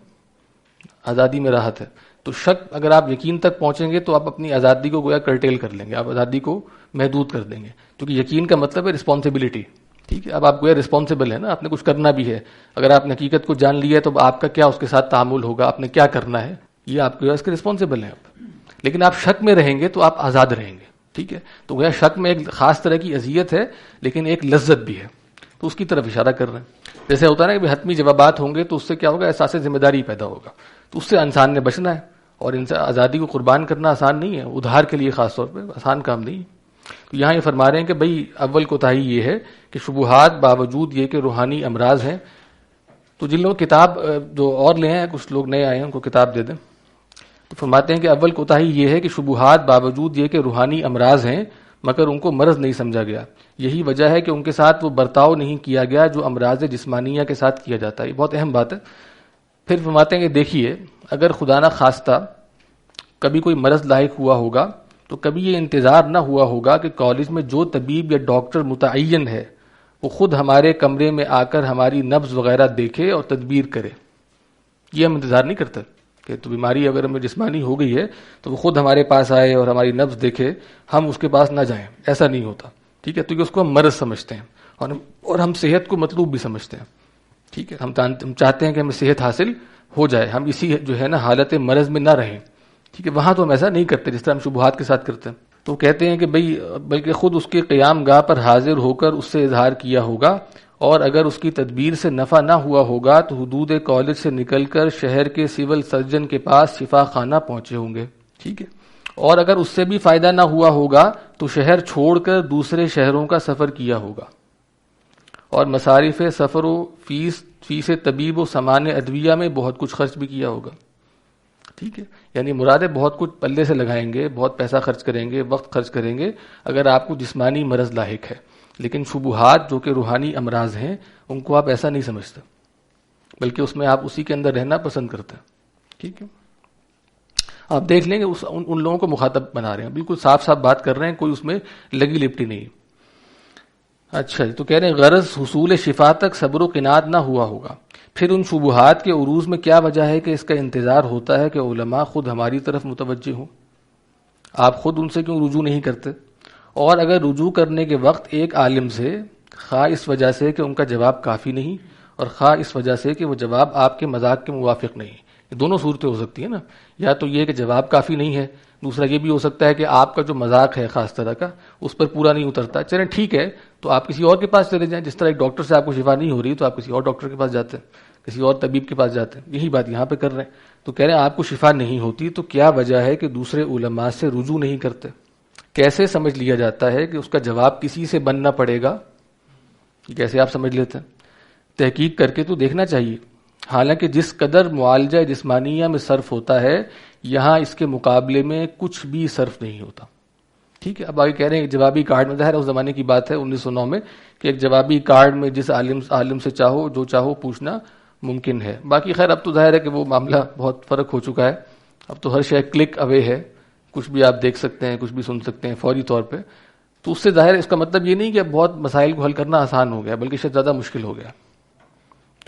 آزادی میں راحت ہے. تو شک اگر آپ یقین تک پہنچیں گے تو آپ اپنی آزادی کو گویا کرٹیل کر لیں گے، آپ آزادی کو محدود کر دیں گے. کیونکہ یقین کا مطلب ہے رسپانسبلٹی. ٹھیک ہے. اب آپ گویا رسپانسبل ہے نا، آپ نے کچھ کرنا بھی ہے. اگر آپ نے حقیقت کو جان لیا ہے تو آپ کا کیا اس کے ساتھ تعامل ہوگا، آپ نے کیا کرنا ہے، یہ آپ گویا اس کے رسپانسبل ہیں آپ. لیکن آپ شک میں رہیں گے تو آپ آزاد رہیں گے. ٹھیک ہے. تو گویا شک میں ایک خاص طرح کی اذیت ہے لیکن ایک لذت بھی ہے. تو اس کی طرف اشارہ کر رہے ہیں. جیسے ہوتا ہے نا کہ حتمی جوابات ہوں گے تو اس سے کیا ہوگا، احساس ذمہ داری پیدا ہوگا. تو اس سے انسان نے بچنا ہے، اور ان سے آزادی کو قربان کرنا آسان نہیں ہے، ادھار کے لیے خاص طور پہ آسان کام نہیں. تو یہاں یہ فرما رہے ہیں کہ بھئی اول کوتاہی یہ ہے کہ شبہات باوجود یہ کہ روحانی امراض ہیں. تو جن لوگوں کتاب جو اور لے ہیں، کچھ لوگ نئے آئے ہیں ان کو کتاب دے دیں. تو فرماتے ہیں کہ اول کوتاہی یہ ہے کہ شبہات باوجود یہ کہ روحانی امراض ہیں مگر ان کو مرض نہیں سمجھا گیا. یہی وجہ ہے کہ ان کے ساتھ وہ برتاؤ نہیں کیا گیا جو امراض جسمانیہ کے ساتھ کیا جاتا ہے. یہ بہت اہم بات ہے. پھر فرماتے ہیں کہ دیکھیے، اگر خدا نہ خواستہ کبھی کوئی مرض لاحق ہوا ہوگا تو کبھی یہ انتظار نہ ہوا ہوگا کہ کالج میں جو طبیب یا ڈاکٹر متعین ہے وہ خود ہمارے کمرے میں آ کر ہماری نبض وغیرہ دیکھے اور تدبیر کرے. یہ ہم انتظار نہیں کرتے کہ تو بیماری اگر ہمیں جسمانی ہو گئی ہے تو وہ خود ہمارے پاس آئے اور ہماری نبض دیکھے، ہم اس کے پاس نہ جائیں. ایسا نہیں ہوتا. ٹھیک ہے. تو اس کو ہم مرض سمجھتے ہیں اور ہم صحت کو مطلوب بھی سمجھتے ہیں. ٹھیک ہے. ہم چاہتے ہیں کہ ہمیں صحت حاصل ہو جائے، ہم اسی جو ہے نا حالت مرض میں نہ رہیں. ٹھیک ہے. وہاں تو ہم ایسا نہیں کرتے جس طرح ہم شبہات کے ساتھ کرتے ہیں. تو کہتے ہیں کہ بھئی بلکہ خود اس کے قیام گاہ پر حاضر ہو کر اس سے اظہار کیا ہوگا، اور اگر اس کی تدبیر سے نفع نہ ہوا ہوگا تو حدود کالج سے نکل کر شہر کے سول سرجن کے پاس شفا خانہ پہنچے ہوں گے. ٹھیک ہے. اور اگر اس سے بھی فائدہ نہ ہوا ہوگا تو شہر چھوڑ کر دوسرے شہروں کا سفر کیا ہوگا، اور مصارف سفر و فیس طبیب و سامان ادویہ میں بہت کچھ خرچ بھی کیا ہوگا. ٹھیک ہے. یعنی مراد ہے بہت کچھ پلے سے لگائیں گے، بہت پیسہ خرچ کریں گے، وقت خرچ کریں گے اگر آپ کو جسمانی مرض لاحق ہے. لیکن شبہات جو کہ روحانی امراض ہیں ان کو آپ ایسا نہیں سمجھتے، بلکہ اس میں آپ اسی کے اندر رہنا پسند کرتے ہیں. ٹھیک ہے. آپ دیکھ لیں گے ان لوگوں کو مخاطب بنا رہے ہیں، بالکل صاف صاف بات کر رہے ہیں، کوئی اس میں لگی لپٹی نہیں. اچھا تو کہہ رہے ہیں غرض حصول شفا تک صبر و قناعت نہ ہوا ہوگا. پھر ان شبہات کے عروج میں کیا وجہ ہے کہ اس کا انتظار ہوتا ہے کہ علماء خود ہماری طرف متوجہ ہوں. آپ خود ان سے کیوں رجوع نہیں کرتے؟ اور اگر رجوع کرنے کے وقت ایک عالم سے خواہ اس وجہ سے کہ ان کا جواب کافی نہیں اور خواہ اس وجہ سے کہ وہ جواب آپ کے مذاق کے موافق نہیں، یہ دونوں صورتیں ہو سکتی ہیں نا، یا تو یہ کہ جواب کافی نہیں ہے، دوسرا یہ بھی ہو سکتا ہے کہ آپ کا جو مذاق ہے خاص طرح کا اس پر پورا نہیں اترتا، چلیں ٹھیک ہے تو آپ کسی اور کے پاس چلے جائیں، جس طرح ایک ڈاکٹر سے آپ کو شفا نہیں ہو رہی تو آپ کسی اور ڈاکٹر کے پاس جاتے ہیں، کسی اور طبیب کے پاس جاتے ہیں، یہی بات یہاں پہ کر رہے ہیں۔ تو کہہ رہے ہیں آپ کو شفا نہیں ہوتی تو کیا وجہ ہے کہ دوسرے علماء سے رجوع نہیں کرتے؟ کیسے سمجھ لیا جاتا ہے کہ اس کا جواب کسی سے بننا پڑے گا؟ کیسے آپ سمجھ لیتے ہیں؟ تحقیق کر کے تو دیکھنا چاہیے، حالانکہ جس قدر معالجہ جسمانیہ میں صرف ہوتا ہے یہاں اس کے مقابلے میں کچھ بھی صرف نہیں ہوتا۔ ٹھیک ہے، اب آگے کہہ رہے ہیں کہ جوابی کارڈ میں ظاہر ہے اس زمانے کی بات ہے 1909 میں کہ ایک جوابی کارڈ میں جس عالم سے چاہو جو چاہو پوچھنا ممکن ہے۔ باقی خیر اب تو ظاہر ہے کہ وہ معاملہ بہت فرق ہو چکا ہے، اب تو ہر شے کلک اوے ہے، کچھ بھی آپ دیکھ سکتے ہیں، کچھ بھی سن سکتے ہیں فوری طور پہ۔ تو اس سے ظاہر ہے اس کا مطلب یہ نہیں کہ اب بہت مسائل کو حل کرنا آسان ہو گیا، بلکہ شاید زیادہ مشکل ہو گیا،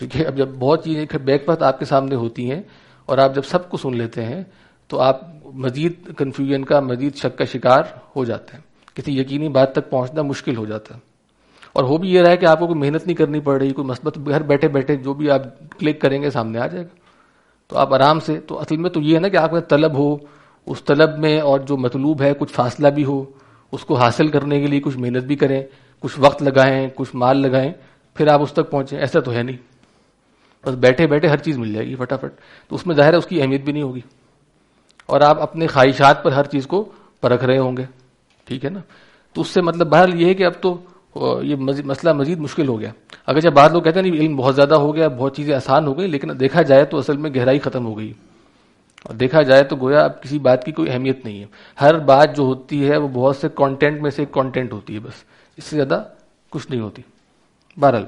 کیونکہ اب جب بہت چیزیں بیک وقت آپ کے سامنے ہوتی ہیں اور آپ جب سب کو سن لیتے ہیں تو آپ مزید کنفیوژن کا، مزید شک کا شکار ہو جاتے ہیں، کسی یقینی بات تک پہنچنا مشکل ہو جاتا ہے۔ اور ہو بھی یہ رہا ہے کہ آپ کو کوئی محنت نہیں کرنی پڑ رہی، کوئی مثبت، گھر بیٹھے بیٹھے جو بھی آپ کلک کریں گے سامنے آ جائے گا، تو آپ آرام سے، تو اصل میں تو یہ ہے نا کہ آپ کا طلب ہو، اس طلب میں اور جو مطلوب ہے کچھ فاصلہ بھی ہو، اس کو حاصل کرنے کے لیے کچھ محنت بھی کریں، کچھ وقت لگائیں، کچھ مال لگائیں، پھر آپ اس تک پہنچیں۔ ایسا تو ہے نہیں بس بیٹھے بیٹھے ہر چیز مل جائے گی فٹافٹ، تو اس میں ظاہر ہے اس کی اہمیت بھی نہیں ہوگی، اور آپ اپنے خواہشات پر ہر چیز کو پرکھ رہے ہوں گے، ٹھیک ہے نا۔ تو اس سے مطلب بہرحال یہ ہے کہ اب تو یہ مسئلہ مزید مشکل ہو گیا۔ اگرچہ بعض لوگ کہتے ہیں نہیں علم بہت زیادہ ہو گیا، بہت چیزیں آسان ہو گئی، لیکن دیکھا جائے تو اصل میں گہرائی ختم ہو گئی، اور دیکھا جائے تو گویا اب کسی بات کی کوئی اہمیت نہیں ہے، ہر بات جو ہوتی ہے وہ بہت سے کانٹینٹ میں سے ایک کانٹینٹ ہوتی ہے، بس اس سے زیادہ کچھ نہیں ہوتی۔ بہرحال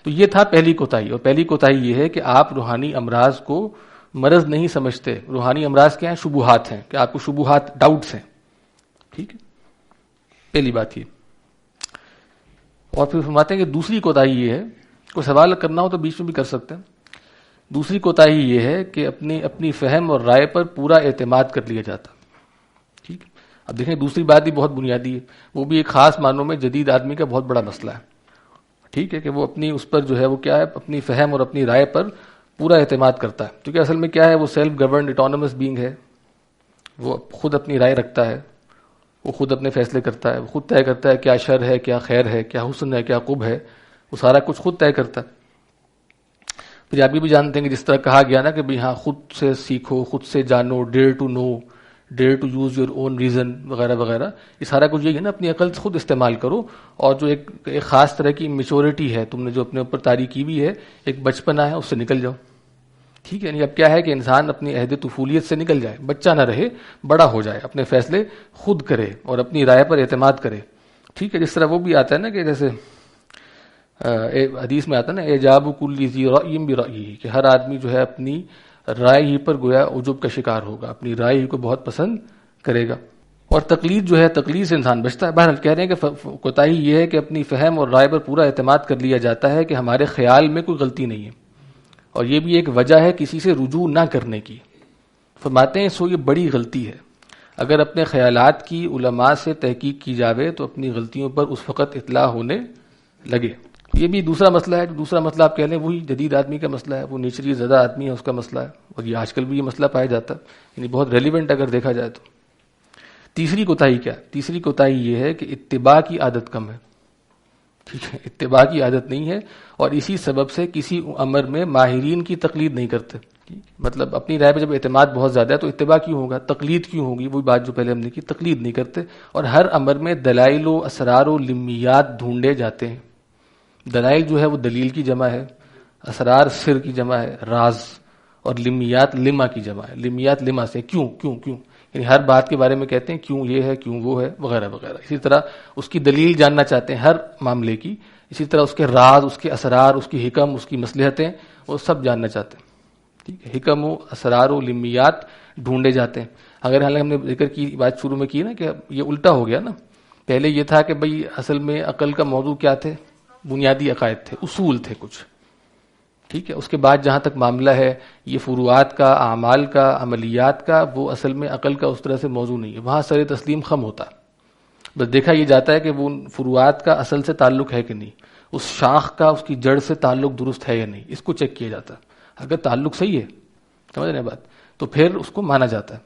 تو یہ تھا پہلی کوتاہی، اور پہلی کوتاہی یہ ہے کہ آپ روحانی امراض کو مرض نہیں سمجھتے۔ روحانی امراض کیا ہیں؟ شبہات ہیں، کہ آپ کو شبہات، ڈاؤٹس ہیں، ٹھیک ہے، پہلی بات یہ۔ اور پھر فرماتے ہیں کہ دوسری کوتاہی یہ ہے، کوئی سوال کرنا ہو تو بیچ میں بھی کر سکتے ہیں۔ دوسری کوتاہی یہ ہے کہ اپنی فہم اور رائے پر پورا اعتماد کر لیا جاتا، ٹھیک۔ اب دیکھیں دوسری بات بھی بہت بنیادی ہے، وہ بھی ایک خاص معنوں میں جدید آدمی کا بہت بڑا مسئلہ ہے، ٹھیک ہے، کہ وہ اپنی اس پر جو ہے وہ کیا ہے، اپنی فہم اور اپنی رائے پر پورا اعتماد کرتا ہے، کیونکہ اصل میں کیا ہے، وہ سیلف گورنڈ اٹانومس بینگ ہے، وہ خود اپنی رائے رکھتا ہے، وہ خود اپنے فیصلے کرتا ہے، وہ خود طے کرتا ہے کیا شر ہے، کیا خیر ہے، کیا حسن ہے، کیا قبح ہے، وہ سارا کچھ خود طے کرتا ہے۔ پھر آپ یہ بھی جانتے ہیں کہ جس طرح کہا گیا نا کہ بھئی ہاں خود سے سیکھو، خود سے جانو، dare to know, dare to use your own reason, وغیرہ وغیرہ، یہ سارا کچھ یہی ہے نا، اپنی عقل خود استعمال کرو، اور جو ایک خاص طرح کی میچورٹی ہے، تم نے جو اپنے اوپر طاری کی ہوئی ہے، ایک بچپنا ہے، اس سے نکل جاؤ، ٹھیک ہے۔ یعنی اب کیا ہے کہ انسان اپنی عہد طفولیت سے نکل جائے، بچہ نہ رہے، بڑا ہو جائے، اپنے فیصلے خود کرے اور اپنی رائے پر اعتماد کرے، ٹھیک ہے۔ جس طرح وہ بھی آتا ہے نا کہ جیسے حدیث میں آتا ہے نا اعجاب کل ذی رأی برأیہ، کہ ہر آدمی جو ہے اپنی رائے ہی پر گویا عجب کا شکار ہوگا، اپنی رائے ہی کو بہت پسند کرے گا، اور تقلید جو ہے، تقلید سے انسان بچتا ہے۔ بہرحال کہہ رہے ہیں کہ کوتاہی یہ ہے کہ اپنی فہم اور رائے پر پورا اعتماد کر لیا جاتا ہے کہ ہمارے خیال میں کوئی غلطی نہیں ہے، اور یہ بھی ایک وجہ ہے کسی سے رجوع نہ کرنے کی۔ فرماتے ہیں سو یہ بڑی غلطی ہے، اگر اپنے خیالات کی علماء سے تحقیق کی جاوے تو اپنی غلطیوں پر اس وقت اطلاع ہونے لگے۔ یہ بھی دوسرا مسئلہ ہے، دوسرا مسئلہ آپ کہہ لیں وہی جدید آدمی کا مسئلہ ہے، وہ نیچری زدہ آدمی ہے، اس کا مسئلہ ہے، اور یہ آج کل بھی یہ مسئلہ پایا جاتا ہے، یعنی بہت ریلیونٹ اگر دیکھا جائے تو۔ تیسری کوتاہی کیا؟ تیسری کوتاہی یہ ہے کہ اتباع کی عادت کم ہے، ٹھیک ہے، اتباع کی عادت نہیں ہے، اور اسی سبب سے کسی امر میں ماہرین کی تقلید نہیں کرتے۔ مطلب اپنی رائے پہ جب اعتماد بہت زیادہ ہے تو اتباع کیوں ہوگا، تقلید کیوں ہوگی، وہی بات جو پہلے ہم نے کی، تقلید نہیں کرتے، اور ہر امر میں دلائل و اسرار و لمیات ڈھونڈے جاتے ہیں۔ دلائل جو ہے وہ دلیل کی جمع ہے، اسرار سر کی جمع ہے، راز، اور لمیات لما کی جمع ہے، لمیات لما سے کیوں کیوں کیوں، یعنی ہر بات کے بارے میں کہتے ہیں کیوں یہ ہے، کیوں وہ ہے، وغیرہ وغیرہ۔ اسی طرح اس کی دلیل جاننا چاہتے ہیں ہر معاملے کی، اسی طرح اس کے راز، اس کے اسرار، اس کی حکم، اس کی مصلحتیں، وہ سب جاننا چاہتے ہیں، ٹھیک ہے۔ حکم و اسرار و لمیات ڈھونڈے جاتے ہیں۔ اگر حالانکہ ہم نے ذکر کی بات شروع میں کی نا کہ یہ الٹا ہو گیا نا، پہلے یہ تھا کہ بھئی اصل میں عقل کا موضوع کیا تھے، بنیادی عقائد تھے، اصول تھے کچھ، ٹھیک ہے. اس کے بعد جہاں تک معاملہ ہے یہ فروعات کا، اعمال کا، عملیات کا، وہ اصل میں عقل کا اس طرح سے موضوع نہیں ہے. وہاں سر تسلیم خم ہوتا ہے. بس دیکھا یہ جاتا ہے کہ وہ فروعات کا اصل سے تعلق ہے کہ نہیں، اس شاخ کا اس کی جڑ سے تعلق درست ہے یا نہیں، اس کو چیک کیا جاتا ہے. اگر تعلق صحیح ہے، سمجھ رہے ہیں بات، تو پھر اس کو مانا جاتا ہے،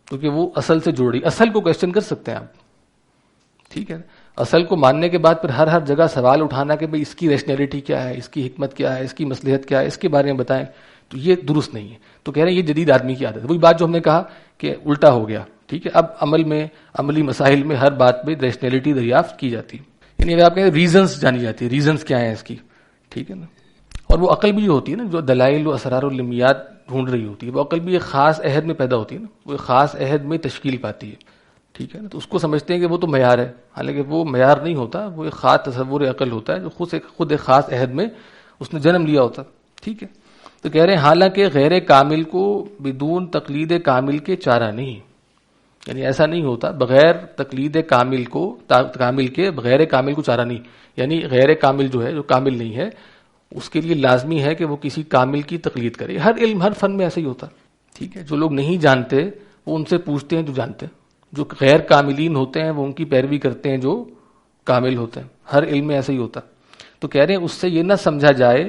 کیونکہ وہ اصل سے جڑ رہی. اصل کو کوشچن کر سکتے ہیں آپ، ٹھیک ہے. اصل کو ماننے کے بعد پھر ہر جگہ سوال اٹھانا کہ بھئی اس کی ریشنلٹی کیا ہے، اس کی حکمت کیا ہے، اس کی مصلحت کیا ہے، اس کے بارے میں بتائیں، تو یہ درست نہیں ہے. تو کہہ رہے ہیں یہ جدید آدمی کی عادت ہے. وہی بات جو ہم نے کہا کہ الٹا ہو گیا. ٹھیک ہے. اب عملی مسائل میں ہر بات پہ ریشنلٹی دریافت کی جاتی ہے، یعنی اگر آپ کہیں ریزنس جانی جاتی ہے، ریزنس کیا ہیں اس کی. ٹھیک ہے نا. اور وہ عقل بھی جو ہوتی ہے نا، جو دلائل و اسرار و لمیات ڈھونڈ رہی ہوتی ہے، وہ عقل بھی ایک خاص عہد میں پیدا ہوتی ہے نا، وہ ایک خاص عہد میں تشکیل پاتی ہے. ٹھیک ہے نا. تو اس کو سمجھتے ہیں کہ وہ تو معیار ہے، حالانکہ وہ معیار نہیں ہوتا، وہ ایک خاص تصور عقل ہوتا ہے جو خود ایک خاص عہد میں اس نے جنم لیا ہوتا. ٹھیک ہے. تو کہہ رہے ہیں حالانکہ غیر کامل کو بدون تقلید کامل کے چارہ نہیں، یعنی ایسا نہیں ہوتا بغیر تقلید کامل کے غیر کامل کو چارہ نہیں. یعنی غیر کامل جو ہے، جو کامل نہیں ہے، اس کے لیے لازمی ہے کہ وہ کسی کامل کی تقلید کرے. ہر علم، ہر فن میں ایسا ہی ہوتا. ٹھیک ہے. جو لوگ نہیں جانتے وہ ان سے پوچھتے ہیں جو جانتے ہیں، جو غیر کاملین ہوتے ہیں وہ ان کی پیروی کرتے ہیں جو کامل ہوتے ہیں. ہر علم میں ایسا ہی ہوتا. تو کہہ رہے ہیں اس سے یہ نہ سمجھا جائے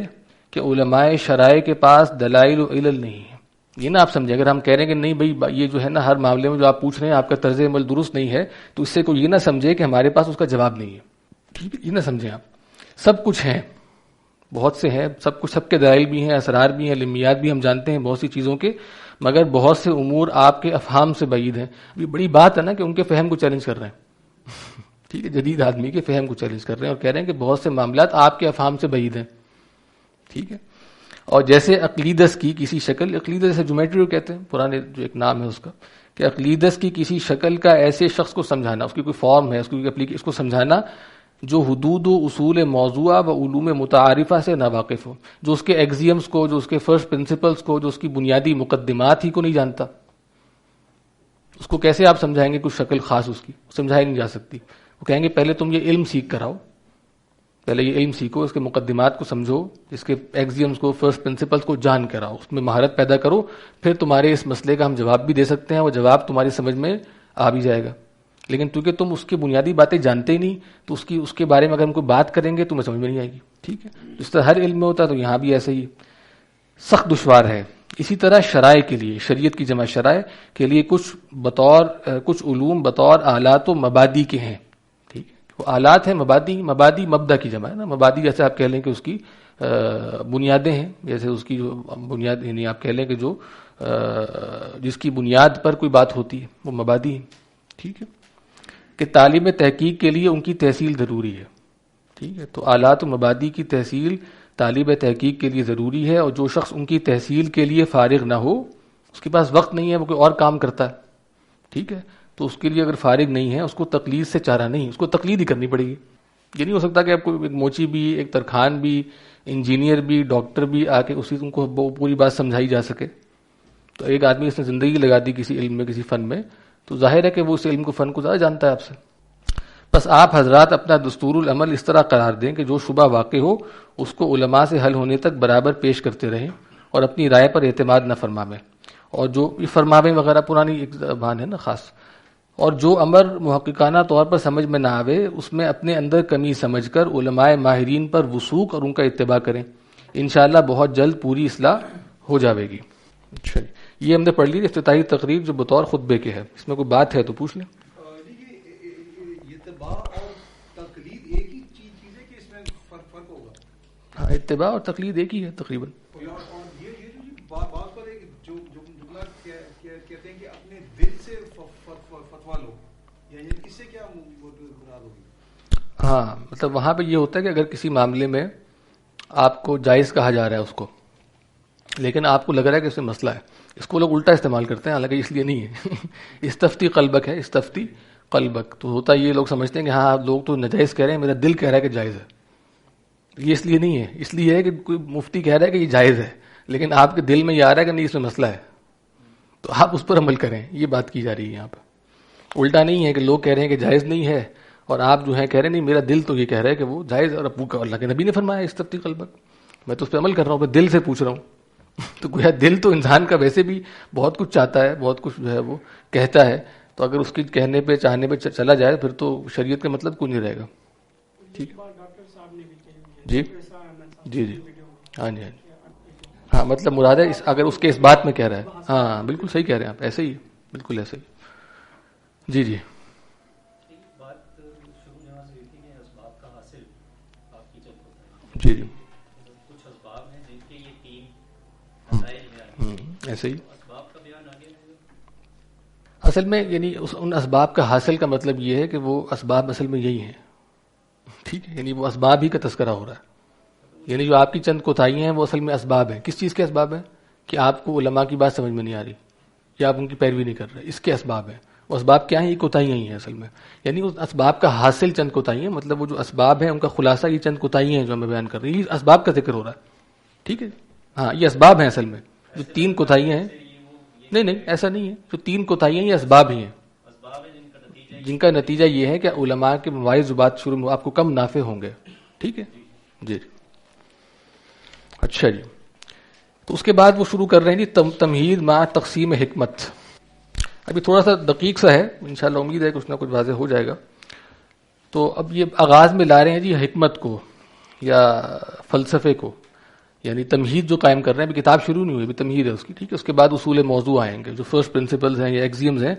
کہ علماء شرائع کے پاس دلائل و علل نہیں ہے. یہ نہ آپ سمجھیں، اگر ہم کہہ رہے ہیں کہ نہیں بھائی یہ جو ہے نا ہر معاملے میں جو آپ پوچھ رہے ہیں آپ کا طرز عمل درست نہیں ہے، تو اس سے کوئی یہ نہ سمجھے کہ ہمارے پاس اس کا جواب نہیں ہے. ٹھیک ہے. یہ نہ سمجھیں آپ. سب کچھ ہیں، بہت سے ہیں، سب کچھ، سب کے دلائل بھی ہیں، اسرار بھی ہیں، لمیات بھی ہم جانتے ہیں بہت سی چیزوں کے، مگر بہت سے امور آپ کے افہام سے بعید ہیں. ابھی بڑی بات ہے نا کہ ان کے فہم کو چیلنج کر رہے ہیں. ٹھیک ہے. جدید آدمی کے فہم کو چیلنج کر رہے ہیں اور کہہ رہے ہیں کہ بہت سے معاملات آپ کے افہام سے بعید ہیں. ٹھیک ہے. اور جیسے اقلیدس کی کسی شکل، اقلیدس جیسے جیومیٹری کہتے ہیں، پرانے جو ایک نام ہے اس کا، کہ اقلیدس کی کسی شکل کا ایسے شخص کو سمجھانا، اس کی کوئی فارم ہے، اس کو سمجھانا جو حدود و اصول موضوعہ و علوم متعارفہ سے ناواقف ہو، جو اس کے ایگزیمز کو، جو اس کے فرسٹ پرنسپلز کو، جو اس کی بنیادی مقدمات ہی کو نہیں جانتا. اس کو کیسے آپ سمجھائیں گے کچھ شکل خاص اس کی؟ سمجھائی نہیں جا سکتی. وہ کہیں گے پہلے تم یہ علم سیکھ کر آؤ، پہلے یہ علم سیکھو، اس کے مقدمات کو سمجھو، اس کے ایگزیمز کو، فرسٹ پرنسپلز کو جان کر آؤ، اس میں مہارت پیدا کرو، پھر تمہارے اس مسئلے کا ہم جواب بھی دے سکتے ہیں، وہ جواب تمہاری سمجھ میں آ بھی جائے گا. لیکن کیونکہ تم اس کی بنیادی باتیں جانتے ہی نہیں، تو اس کے بارے میں اگر ہم کوئی بات کریں گے تمہیں سمجھ میں نہیں آئے گی. ٹھیک ہے. جس طرح ہر علم میں ہوتا ہے تو یہاں بھی ایسے ہی سخت دشوار ہے. اسی طرح شرائع کے لیے، شریعت کی جمع شرائع کے لیے کچھ علوم بطور آلات و مبادی کے ہیں. ٹھیک ہے. وہ آلات ہیں، مبادی مبدا کی جمع ہے نا. مبادی جیسے آپ کہہ لیں کہ اس کی بنیادیں ہیں، جیسے اس کی جو بنیاد، یعنی آپ کہہ لیں کہ جو جس کی بنیاد پر کوئی بات ہوتی ہے وہ مبادی ہے. ٹھیک ہے. کہ تعلیم تحقیق کے لیے ان کی تحصیل ضروری ہے. ٹھیک ہے. تو آلات و مبادی کی تحصیل طالب تحقیق کے لیے ضروری ہے، اور جو شخص ان کی تحصیل کے لیے فارغ نہ ہو، اس کے پاس وقت نہیں ہے، وہ کوئی اور کام کرتا ہے. ٹھیک ہے. تو اس کے لیے اگر فارغ نہیں ہے، اس کو تقلید سے چارہ نہیں، اس کو تقلید ہی کرنی پڑے گی. یہ نہیں ہو سکتا کہ آپ کو ایک موچی بھی، ایک ترخان بھی، انجینئر بھی، ڈاکٹر بھی آ کے ان کو پوری بات سمجھائی جا سکے. تو ایک آدمی اس نے زندگی لگا دی کسی علم میں، کسی فن میں، تو ظاہر ہے کہ وہ اس علم کو، فن کو زیادہ جانتا ہے آپ سے. بس آپ حضرات اپنا دستور العمل اس طرح قرار دیں کہ جو شبہ واقع ہو اس کو علماء سے حل ہونے تک برابر پیش کرتے رہیں، اور اپنی رائے پر اعتماد نہ فرماویں. اور جو یہ فرماویں وغیرہ پرانی ایک زبان ہے نا خاص. اور جو امر محققانہ طور پر سمجھ میں نہ آوے اس میں اپنے اندر کمی سمجھ کر علماء ماہرین پر وثوق اور ان کا اتباع کریں. انشاءاللہ بہت جلد پوری اصلاح ہو جاوے گی. اچھا، یہ ہم نے پڑھ لی افتتاحی تقریر جو بطور خطبے کے ہے. اس میں کوئی بات ہے تو پوچھ لیں. ہاں، اتباع اور تقلید ایک ہی ہے تقریباً. ہاں، مطلب وہاں پہ یہ ہوتا ہے کہ اگر کسی معاملے میں آپ کو جائز کہا جا رہا ہے اس کو، لیکن آپ کو لگ رہا ہے کہ اس میں مسئلہ ہے، اس کو لوگ الٹا استعمال کرتے ہیں، حالانکہ اس لیے نہیں ہے. استفتی قلبک ہے، استفتی قلبک. تو ہوتا یہ لوگ سمجھتے ہیں کہ ہاں لوگ تو ناجائز کہہ رہے ہیں، میرا دل کہہ رہا ہے کہ جائز ہے. یہ اس لیے نہیں ہے، اس لیے ہے کہ کوئی مفتی کہہ رہا ہے کہ یہ جائز ہے، لیکن آپ کے دل میں یہ آ رہا ہے کہ نہیں اس میں مسئلہ ہے، تو آپ اس پر عمل کریں. یہ بات کی جا رہی ہے یہاں پہ. الٹا نہیں ہے کہ لوگ کہہ رہے ہیں کہ جائز نہیں ہے اور آپ جو ہے کہہ رہے ہیں نہیں میرا دل تو یہ کہہ رہا ہے کہ وہ جائز، اور ابو کا اللہ کے نبی نے فرمایا استفتی قلبک. میں تو اس پہ عمل کر رہا ہوں، میں دل سے پوچھ رہا ہوں تو گویا دل تو انسان کا ویسے بھی بہت کچھ چاہتا ہے، بہت کچھ جو ہے وہ کہتا ہے، تو اگر اس کی کہنے پہ چاہنے پہ چلا جائے پھر تو شریعت کا مطلب کوئی نہیں رہے گا. ٹھیک ہے جی جی جی ہاں جی ہاں جی ہاں، مطلب مراد ہے اگر اس کے اس بات میں کہہ رہا ہے. ہاں بالکل صحیح کہہ رہے ہیں آپ، ایسے ہی بالکل ایسے ہی. جی جی جی جی ایسے ہی. اصل میں یعنی ان اسباب کا حاصل کا مطلب یہ ہے کہ وہ اسباب اصل میں یہی ہیں. ٹھیک ہے، یعنی وہ اسباب ہی کا تذکرہ ہو رہا ہے. یعنی جو آپ کی چند کوتاہیاں ہیں وہ اصل میں اسباب ہیں. کس چیز کے اسباب ہیں؟ کہ آپ کو علماء کی بات سمجھ میں نہیں آ رہی یا آپ ان کی پیروی نہیں کر رہے، اس کے اسباب ہیں. وہ اسباب کیا ہیں؟ یہ کوتاہیاں ہی ہیں اصل میں. یعنی اس اسباب کا حاصل چند کوتاہیاں، مطلب وہ جو اسباب ہیں ان کا خلاصہ یہ چند کوتاہیاں ہیں جو ہمیں بیان کر رہی ہیں. یہ اسباب کا ذکر ہو رہا ہے. ٹھیک ہے، ہاں یہ اسباب ہیں اصل میں. جو تین کوتاہیاں ہیں، نہیں ایسا نہیں ہے. جو تین کوتاہیاں یہ اسباب ہی ہیں جن کا نتیجہ یہ ہے کہ علماء کے مواعظ بات شروع میں آپ کو کم نافع ہوں گے. ٹھیک ہے جی. اچھا جی، تو اس کے بعد وہ شروع کر رہے ہیں جی تمہید مع تقسیم حکمت. ابھی تھوڑا سا دقیق سا ہے، انشاءاللہ امید ہے کچھ نہ کچھ واضح ہو جائے گا. تو اب یہ آغاز میں لا رہے ہیں جی حکمت کو یا فلسفے کو، یعنی تمہید جو قائم کر رہے ہیں. ابھی کتاب شروع نہیں ہوئی، ابھی تمہید ہے اس کی. ٹھیک ہے، اس کے بعد اصول موضوع آئیں گے جو فرسٹ پرنسپلز ہیں یا ایکزیمز ہیں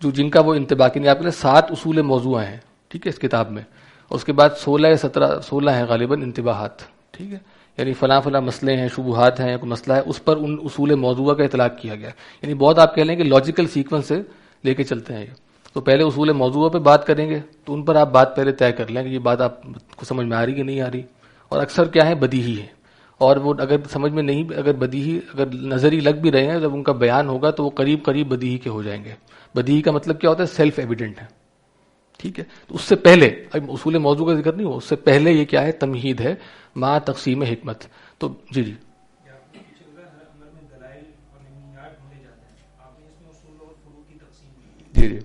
جو جن کا وہ انتباہ کے لیے آپ کے 7 اصول موضوع ہیں. ٹھیک ہے اس کتاب میں. اور اس کے بعد 16 ہیں غالباً انتباہات. ٹھیک ہے، یعنی فلاں فلاں مسئلے ہیں، شبہات ہیں، کوئی مسئلہ ہے، اس پر ان اصول موضوع کا اطلاق کیا گیا. یعنی بہت آپ کہہ لیں کہ لاجیکل سیکوینس سے لے کے چلتے ہیں یہ. تو پہلے اصول موضوع پہ بات کریں گے تو ان پر آپ بات پہلے طے کر لیں کہ یہ بات آپ کو سمجھ میں آ رہی کہ نہیں آ رہی. اور اکثر کیا ہے بدیہی ہے، اور وہ اگر سمجھ میں نہیں، اگر بدیہی اگر نظری لگ بھی رہے ہیں، جب ان کا بیان ہوگا تو وہ قریب قریب بدیہی کے ہو جائیں گے. بدیہی کا مطلب کیا ہوتا ہے؟ سیلف ایویڈنٹ ہے. ٹھیک ہے، تو اس سے پہلے اب اصول موضوع کا ذکر نہیں ہو، اس سے پہلے یہ کیا ہے؟ تمہید ہے مع تقسیم حکمت. تو جی جی جی جی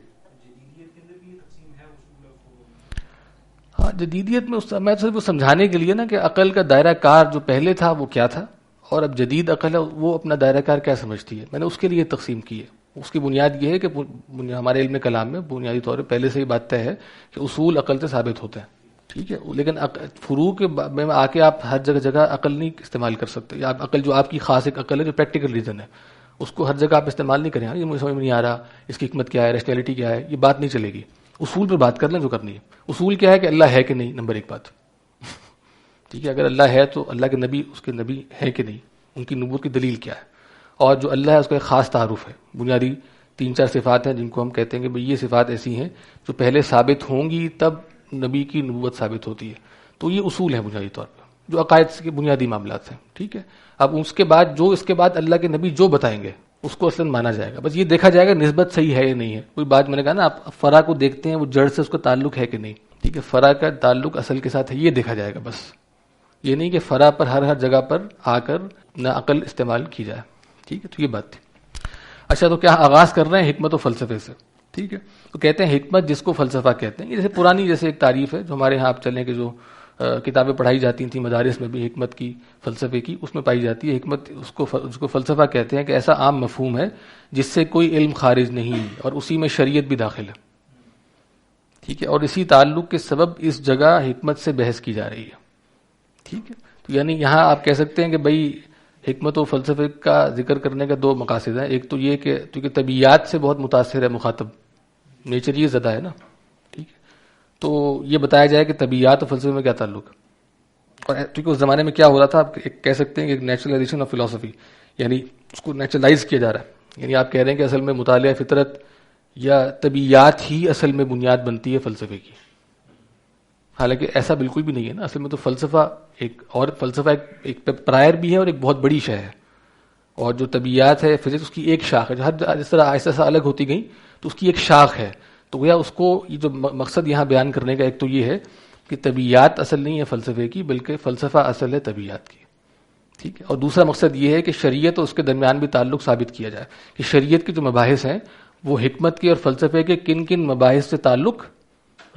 ہاں جدیدیت میں میں صرف سمجھانے کے لیے نا کہ عقل کا دائرہ کار جو پہلے تھا وہ کیا تھا اور اب جدید عقل ہے وہ اپنا دائرہ کار کیا سمجھتی ہے. میں نے اس کے لیے تقسیم کی ہے. اس کی بنیاد یہ ہے کہ ہمارے علم کلام میں بنیادی طور پہ پہلے سے ہی بات طے ہے کہ اصول عقل سے ثابت ہوتے ہیں. ٹھیک ہے، لیکن فروع کے میں آ کے آپ ہر جگہ عقل نہیں استعمال کر سکتے. یا عقل جو آپ کی خاص ایک عقل ہے جو پریکٹیکل ریزن ہے، اس کو ہر جگہ آپ استعمال نہیں کریں. یہ مجھے سمجھ میں نہیں آ رہا اس کی حکمت کیا ہے، ریشنلٹی کیا ہے، یہ بات نہیں چلے گی. اصول پہ بات کر لیں جو کرنی ہے. اصول کیا ہے کہ اللہ ہے کہ نہیں، نمبر 1 بات. ٹھیک ہے، اگر اللہ ہے تو اللہ کے نبی اس کے نبی ہے کہ نہیں، ان کی نبوت کی دلیل کیا ہے. اور جو اللہ ہے اس کا ایک خاص تعارف ہے. بنیادی 3-4 صفات ہیں جن کو ہم کہتے ہیں کہ بھئی یہ صفات ایسی ہیں جو پہلے ثابت ہوں گی تب نبی کی نبوت ثابت ہوتی ہے. تو یہ اصول ہیں بنیادی طور پر جو عقائد کے بنیادی معاملات ہیں. ٹھیک ہے، اب اس کے بعد جو اس کے بعد اللہ کے نبی جو بتائیں گے اس کو اصلا مانا جائے گا. بس یہ دیکھا جائے گا نسبت صحیح ہے یا نہیں ہے. کوئی بات میں نے کہا نا آپ فرع کو دیکھتے ہیں وہ جڑ سے اس کا تعلق ہے کہ نہیں. ٹھیک ہے، فرع کا تعلق اصل کے ساتھ ہے یہ دیکھا جائے گا. بس یہ نہیں کہ فرع پر ہر جگہ پر آ کر نہ عقل استعمال کی جائے. ٹھیک ہے، تو یہ بات تھی. اچھا، تو کیا آغاز کر رہے ہیں حکمت و فلسفے سے. ٹھیک ہے، تو کہتے ہیں حکمت جس کو فلسفہ کہتے ہیں. یہ جیسے پرانی جیسے ایک تعریف ہے جو ہمارے ہاں آپ چلیں کہ جو کتابیں پڑھائی جاتی تھیں مدارس میں بھی حکمت کی، فلسفے کی، اس میں پائی جاتی ہے. حکمت اس کو فلسفہ کہتے ہیں کہ ایسا عام مفہوم ہے جس سے کوئی علم خارج نہیں اور اسی میں شریعت بھی داخل ہے. ٹھیک ہے، اور اسی تعلق کے سبب اس جگہ حکمت سے بحث کی جا رہی ہے. ٹھیک ہے، تو یعنی یہاں آپ کہہ سکتے ہیں کہ بھائی حکمت و فلسفے کا ذکر کرنے کا 2 مقاصد ہیں. ایک تو یہ کہ کیونکہ طبیعیات سے بہت متاثر ہے مخاطب، نیچر یہ زدہ ہے نا. ٹھیک ہے، تو یہ بتایا جائے کہ طبیعیات و فلسفے میں کیا تعلق ہے. اور کیونکہ اس زمانے میں کیا ہو رہا تھا، آپ کہہ سکتے ہیں کہ ایک نیچرلائزیشن آف فلسفی، یعنی اس کو نیچرلائز کیا جا رہا ہے. یعنی آپ کہہ رہے ہیں کہ اصل میں مطالعہ فطرت یا طبیعیات ہی اصل میں بنیاد بنتی ہے فلسفے کی. حالانکہ ایسا بالکل بھی نہیں ہے نا. اصل میں تو فلسفہ ایک پرائر بھی ہے اور ایک بہت بڑی شے ہے. اور جو طبیعیات ہے فزکس اس کی ایک شاخ ہے. جس طرح آہستہ آہستہ الگ ہوتی گئی تو اس کی ایک شاخ ہے. تو گویا اس کو یہ جو مقصد یہاں بیان کرنے کا ایک تو یہ ہے کہ طبیعیات اصل نہیں ہے فلسفے کی بلکہ فلسفہ اصل ہے طبیعیات کی. ٹھیک ہے، اور دوسرا مقصد یہ ہے کہ شریعت اور اس کے درمیان بھی تعلق ثابت کیا جائے کہ شریعت کے جو مباحث ہیں وہ حکمت کے اور فلسفے کے کن کن مباحث سے تعلق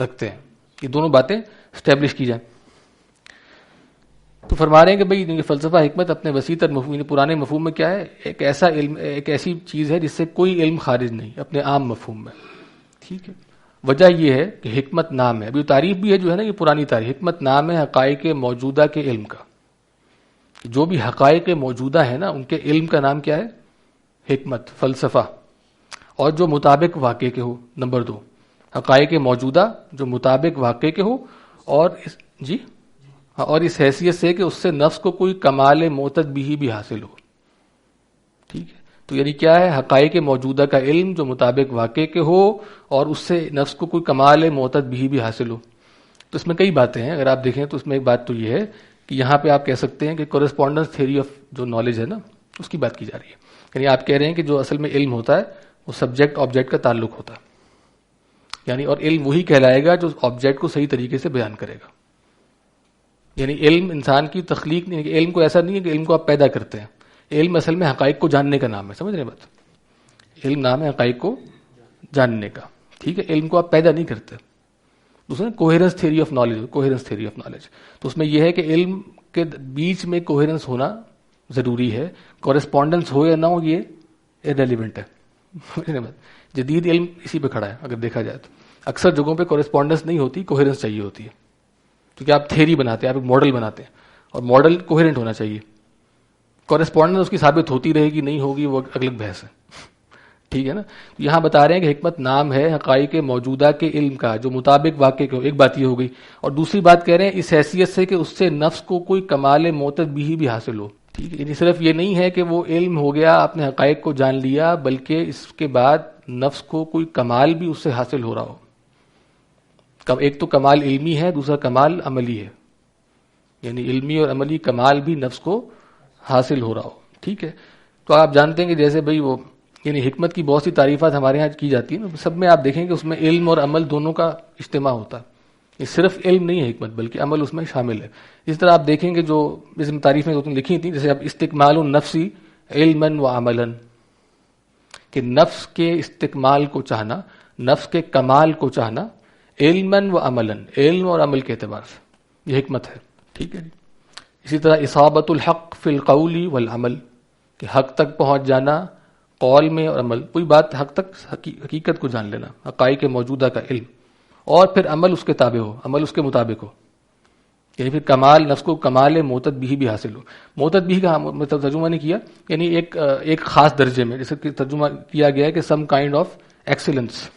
رکھتے ہیں. یہ دونوں باتیں اسٹیبلش کی جائیں. تو تو فرما رہے ہیں کہ بھئی فلسفہ حکمت اپنے وسیع تر مفہوم پرانے مفہوم میں کیا ہے، ایک ایسا علم، ایک ایسی چیز ہے جس سے کوئی علم خارج نہیں اپنے عام مفہوم میں. ٹھیک ہے. وجہ یہ ہے کہ حکمت نام ہے، ابھی تعریف بھی ہے جو ہے نا یہ پرانی تعریف، حکمت نام ہے حقائق موجودہ کے علم کا. جو بھی حقائق موجودہ ہیں نا ان کے علم کا نام کیا ہے؟ حکمت، فلسفہ. اور جو مطابق واقع کے ہو، نمبر 2 حقائق موجودہ جو مطابق واقع کے ہو، اور اور اس حیثیت سے کہ اس سے نفس کو کوئی کمال معتد بھی حاصل ہو. ٹھیک ہے. تو یعنی کیا ہے؟ حقائق موجودہ کا علم جو مطابق واقع کے ہو اور اس سے نفس کو کوئی کمال معتد بھی حاصل ہو. تو اس میں کئی باتیں ہیں، اگر آپ دیکھیں تو اس میں ایک بات تو یہ ہے کہ یہاں پہ آپ کہہ سکتے ہیں کہ کورسپونڈنس تھیوری آف جو نالج ہے نا اس کی بات کی جا رہی ہے. یعنی آپ کہہ رہے ہیں کہ جو اصل میں علم ہوتا ہے وہ سبجیکٹ آبجیکٹ کا تعلق ہوتا ہے. یعنی اور علم وہی کہلائے گا جو آبجیکٹ کو صحیح طریقے سے بیان کرے گا. یعنی علم انسان کی تخلیق نہیں ہے، علم کو ایسا نہیں ہے کہ علم کو آپ پیدا کرتے ہیں. علم اصل میں حقائق کو جاننے کا نام ہے. سمجھ رہے ہیں بات؟ علم نام ہے حقائق کو جاننے کا. ٹھیک ہے. علم کو آپ پیدا نہیں کرتے. دوسرا coherence theory of knowledge, coherence theory of knowledge, تو اس میں یہ ہے کہ علم کے بیچ میں کوہیرنس ہونا ضروری ہے. کورسپونڈنس ہو یا نہ ہو یہ irrelevant ہے. جدید علم اسی پہ کھڑا ہے اگر دیکھا جائے تو. اکثر جگہوں پہ کورسپونڈنس نہیں ہوتی، کوہیرنس چاہیے ہوتی ہے. کیونکہ آپ تھیوری بناتے ہیں، آپ ایک ماڈل بناتے ہیں اور ماڈل کوہیرنٹ ہونا چاہیے. کورسپونڈنس اس کی ثابت ہوتی رہے گی نہیں ہوگی وہ الگ بحث ہے. ٹھیک ہے نا. یہاں بتا رہے ہیں کہ حکمت نام ہے حقائق موجودہ کے علم کا جو مطابق واقع کے ہو. ایک بات یہ ہو گئی. اور دوسری بات کہہ رہے ہیں اس حیثیت سے کہ اس سے نفس کو کوئی کمال معتد بھی حاصل ہو. ٹھیک ہے. یعنی صرف یہ نہیں ہے کہ وہ علم ہو گیا، آپ نے حقائق کو جان لیا، بلکہ اس کے بعد نفس کو کوئی کمال بھی اس سے حاصل ہو رہا ہو. ایک تو کمال علمی ہے، دوسرا کمال عملی ہے. یعنی علمی اور عملی کمال بھی نفس کو حاصل ہو رہا ہو. ٹھیک ہے. تو آپ جانتے ہیں کہ جیسے بھئی وہ یعنی حکمت کی بہت سی تعریفات ہمارے ہاں کی جاتی ہیں، سب میں آپ دیکھیں کہ اس میں علم اور عمل دونوں کا اجتماع ہوتا ہے. یہ صرف علم نہیں ہے حکمت، بلکہ عمل اس میں شامل ہے. اس طرح آپ دیکھیں کہ جو جس میں تعریفیں لکھی تھیں، جیسے اب استکمال النفسی علما و عملا، کہ نفس کے استکمال کو چاہنا، نفس کے کمال کو چاہنا علما و عملا، علم اور عمل کے اعتبار سے یہ حکمت ہے. ٹھیک ہے. اسی طرح اصابت الحق فی القول والعمل، کہ حق تک پہنچ جانا قول میں اور عمل، کوئی بات حق تک حقیقت کو جان لینا، حقائق موجودہ کا علم، اور پھر عمل اس کے تابع ہو، عمل اس کے مطابق ہو. یعنی پھر کمال نفس کو کمال معتد بھی حاصل ہو. معتد بھی کا ترجمہ نہیں کیا، یعنی ایک خاص درجے میں، جیسے کہ ترجمہ کیا گیا ہے کہ سم کائنڈ آف ایکسیلنس.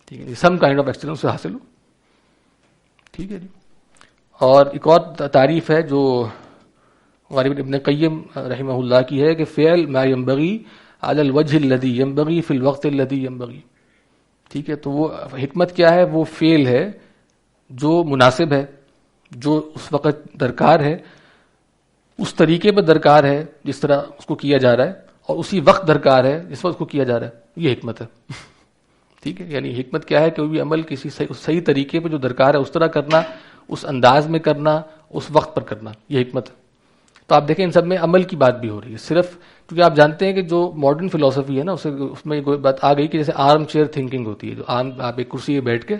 ٹھیک ہے. سم کائنڈ آف ایکسیلنس سے حاصل ہو. ٹھیک ہے جی. اور ایک اور تعریف ہے جو غالباً ابن قیم رحمہ اللہ کی ہے کہ فعل ما ينبغي على الوجه الذي ينبغي في الوقت الذي ينبغي. ٹھیک ہے. تو وہ حکمت کیا ہے؟ وہ فعل ہے جو مناسب ہے، جو اس وقت درکار ہے، اس طریقے پر درکار ہے جس طرح اس کو کیا جا رہا ہے، اور اسی وقت درکار ہے جس وقت اس کو کیا جا رہا ہے. یہ حکمت ہے. ٹھیک ہے. یعنی حکمت کیا ہے؟ کوئی بھی عمل کسی صحیح طریقے پہ جو درکار ہے اس طرح کرنا، اس انداز میں کرنا، اس وقت پر کرنا، یہ حکمت ہے. تو آپ دیکھیں ان سب میں عمل کی بات بھی ہو رہی ہے. صرف کیونکہ آپ جانتے ہیں کہ جو ماڈرن فلسفی ہے نا اس میں کوئی بات آ گئی کہ جیسے آرم چیئر تھنکنگ ہوتی ہے، جو آپ ایک کرسی پہ بیٹھ کے